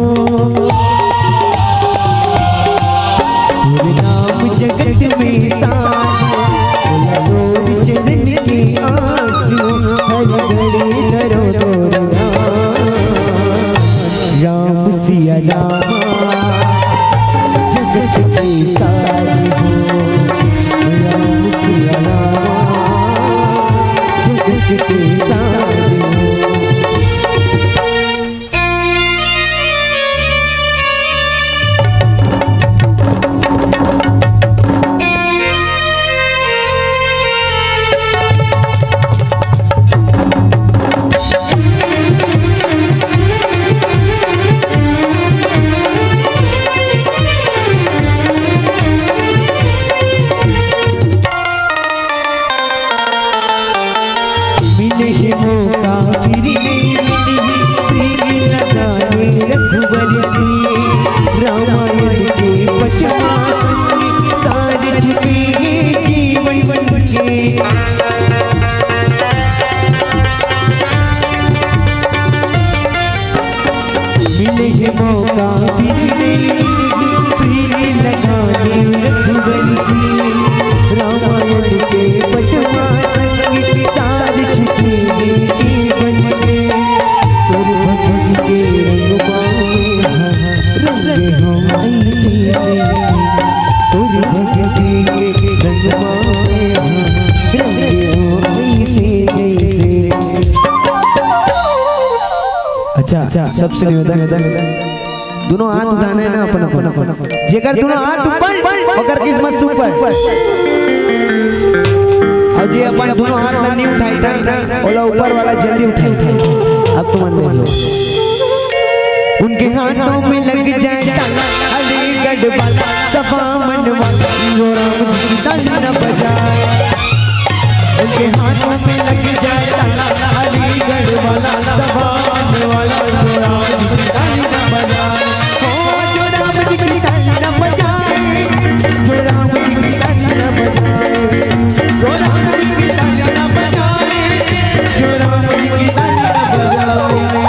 तोरे नाम जगत निसार तोरे चरण की आस हर घड़ी करो तोरे राम सिया राम जगत की सारी हो राम सिया राम जगत की सारी हो रामायण के पचमा सारे छिपे जीवन बन के मिले मौका प्रीति लगाने रघुवंशी रामायण के पचमा सारे छिपे जीवन के तोर भक्त के रंग हो ऐसे तोर भक्ति के रंग हो ऐसे जैसे। अच्छा सबसे निवेदन दोनों हाथ उठाने ना अपन अपन जेकर दोनों हाथ ऊपर ओकर किस्मत सुपर और जे अपन दोनों हाथ नहीं उठाई ना ओला ऊपर वाला जल्दी उठाई। अब तुम अंदर हो उनके हाथों में लग जाए ताला अलीगढ़ वाला सफा मनवा वो राम जी की ताली न बजाए उनके हाथों में लग जाए ताला अलीगढ़ वाला सफा मनवा वो राम जी की ताली न बजाए हो जो राम जी की ताली न बजाए जो राम जी की ताली न बजाए जो राम जी की ताली न बजाए जो राम जी की ताली न बजाए।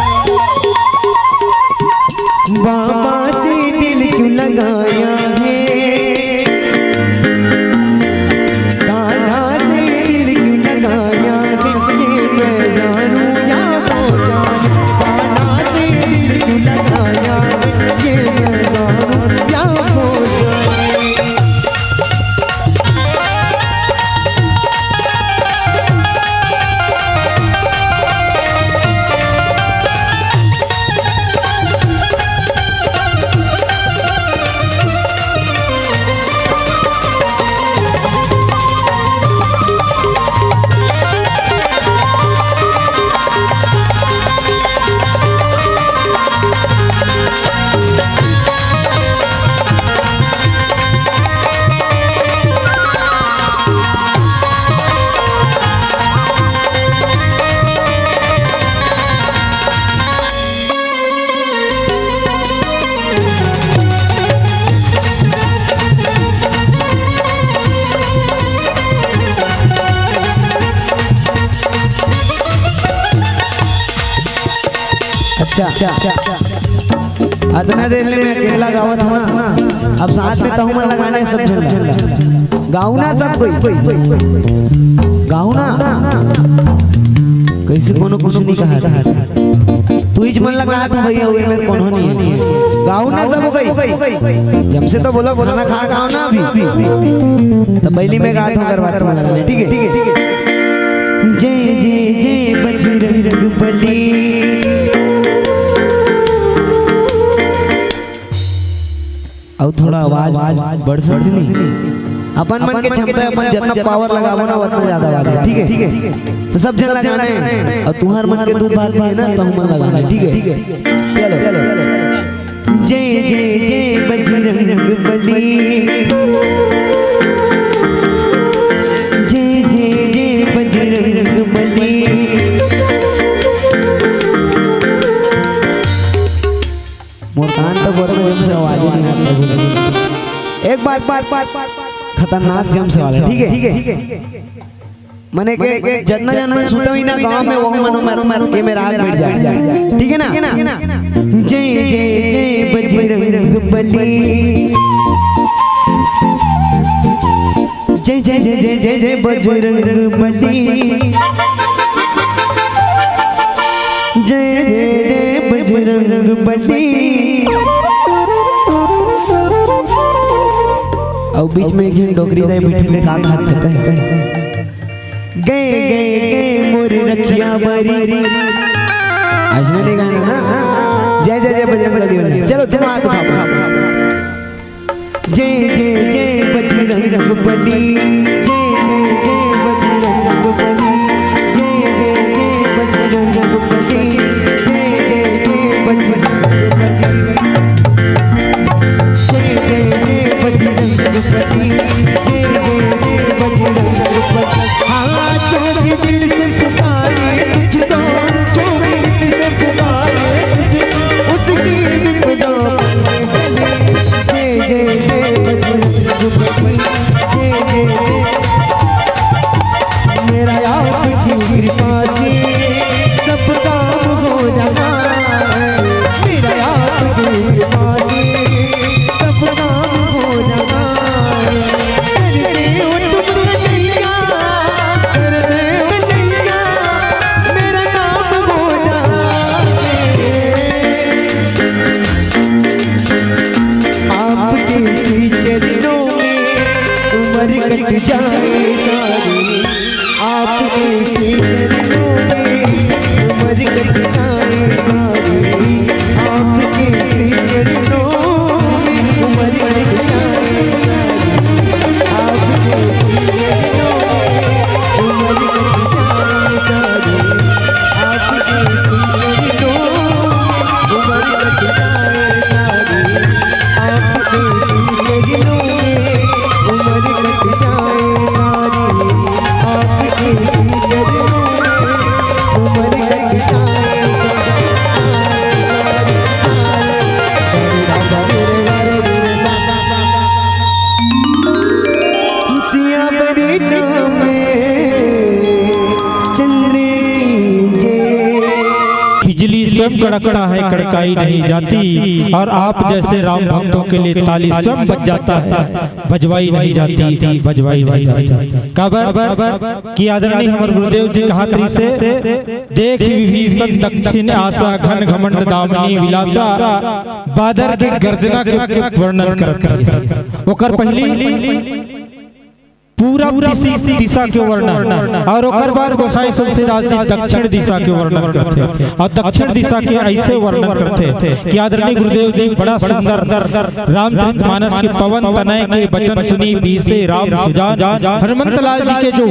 बाबा से दिल क्यों लगाया है कान्हा से दिल क्यों लगाया है ये मैं जानूं या वो जाने कान्हा से दिल क्यों लगाया है ये मैं जानूं या वो जाने। अच्छा अतना देर में अकेला गावत हो ना अब साथ में तहुमन लगाने सब झल्ला गाऊ ना सब कोई गाऊ ना कैसे कोनो कुछ नहीं कहा था तू ही मन लगा तू भैया हुए में कौन नहीं है गाँव ना सब हो गई जब से तो बोला खाना खा गाँव ना अभी तो बैली में गा था करवाता मैं लगाने ठीक है। जय जय जय बजरंग बली और थोड़ा आवाज बढ़ सकती नहीं अपन मन के क्षमता अपन जितना पावर लगावो ना उतना ज्यादा आवाज है ठीक है। तो सब जन लगाने हैं और तुम्हार मन के दूध बात है ना तो मन लगाने ठीक है। चलो जय जय जय बजरंग बली जय जय जय बजरंग बली। मोरकान तो बोलते जम से आवाज ही नहीं आता एक बार खतरनाक जम से वाला ठीक है। मने के जितना जन में सुता ही ना गांव में वो मनो के मेरा आग बैठ जाए ठीक है ना। जय जय जय बजरंग बली जय जय जय जय जय जय बजरंग बली जय जय जय बजरंग बली। और बीच में एक जन डोकरी दे बैठे थे का हाथ करता है गए गए गए मोर रखिया बरी ऐसा नहीं गाना ना। जय जय जय बजरंग बली चलो तुम हाथ उठाओ जय जय जय बजरंग बली जय जय जय बजरंग बली जय जय जय बजरंग बली जय जय जय बजरंग बली जय जय जय बजरंग बली जय जय जय बजरंग बली। हाँ चोरी दिल से पुकारे तुझको चोरी दिल से पुकारे तुझको उसकी विपदा जय जय जय बजरंग बली जय जय जय। मेरा आपकी कृपा से सब काम हो जाना मेरा आपकी कृपा से सब काम हो जाना। मेरा काम हो आपके श्री चरणों में उम्र कट जाए सारी आपके श्री चरणों में उम्र कट जाए सारी आपके श्री चरणों में उम्र कट जाए सारी आपके श्री चरणों में उम्र कट जाए सारी आपके श्री चरणों में उम्र कट जाए सारी आपके श्री चरणों में उम्र कट जाए सारी आपके श्री चरणों में उम्र कट जाए सिया बड़ी चंद्र की जय। बिजली स्वयं कड़कता है कड़काई नहीं जाती और आप जैसे राम भक्तों के लिए ताली स्वयं बज जाता है बजवाई नहीं जाती बजवाई नहीं जाती। काबर की आदरणीय हमारे गुरुदेव जी कहात्री से देख विभीषण दक्षिण आशा घन घमंड दामिनी विलासा बादर के गर्जना के वर्णन करत ओकर पहली पूरा दिशा के वर्णन और ओकर बाद गोसाई तुलसीदास जी दक्षिण दिशा के वर्णन करते और दक्षिण दिशा के ऐसे वर्णन करते कि आदरणीय गुरुदेव जी बड़ा सुंदर रामचरितमानस के पवन तनय के वचन सुनी बीसे राम सुजान हनुमंत लाल जी के जो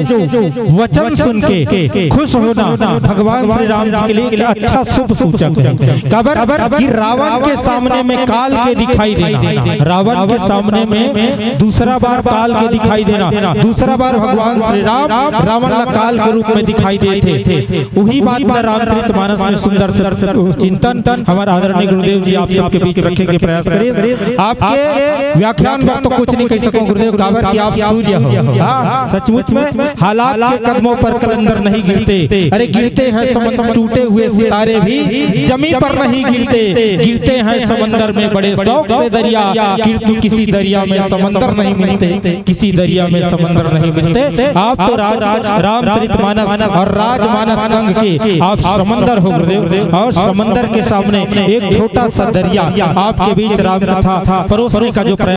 वचन सुन के खुश होना भगवान श्री राम जी के लिए अच्छा शुभ सूचक है। कबर कि रावण के सामने में काल के दिखाई देना रावण के सामने में दूसरा बार काल के दिखाई देना दूसरा बार भगवान श्री राम रावण काल के रूप में दिखाई देते थे। वही बात में रामचरितमानस में सुंदर से चिंतन हमारे आदरणीय गुरुदेव जी आप सबके बीच रखने के प्रयास करिए। आपके व्याख्यान पर तो कुछ नहीं कह सकूं गुरुदेव काबर कि आप सूर्य हो। सचमुच में हालात के कदमों पर कलंदर नहीं गिरते। अरे गिरते हैं समंदर टूटे हुए सितारे भी जमी पर नहीं गिरते गिरते हैं समंदर में बड़े शौक से दरिया किंतु किसी दरिया में समंदर नहीं मिलते किसी दरिया में समंदर नहीं मिलते। आप तो रामचरितमानस और राजमानस संघ के आप समंदर हो गए और समंदर के सामने एक छोटा सा दरिया आपके बीच राम कथा परोसने का जो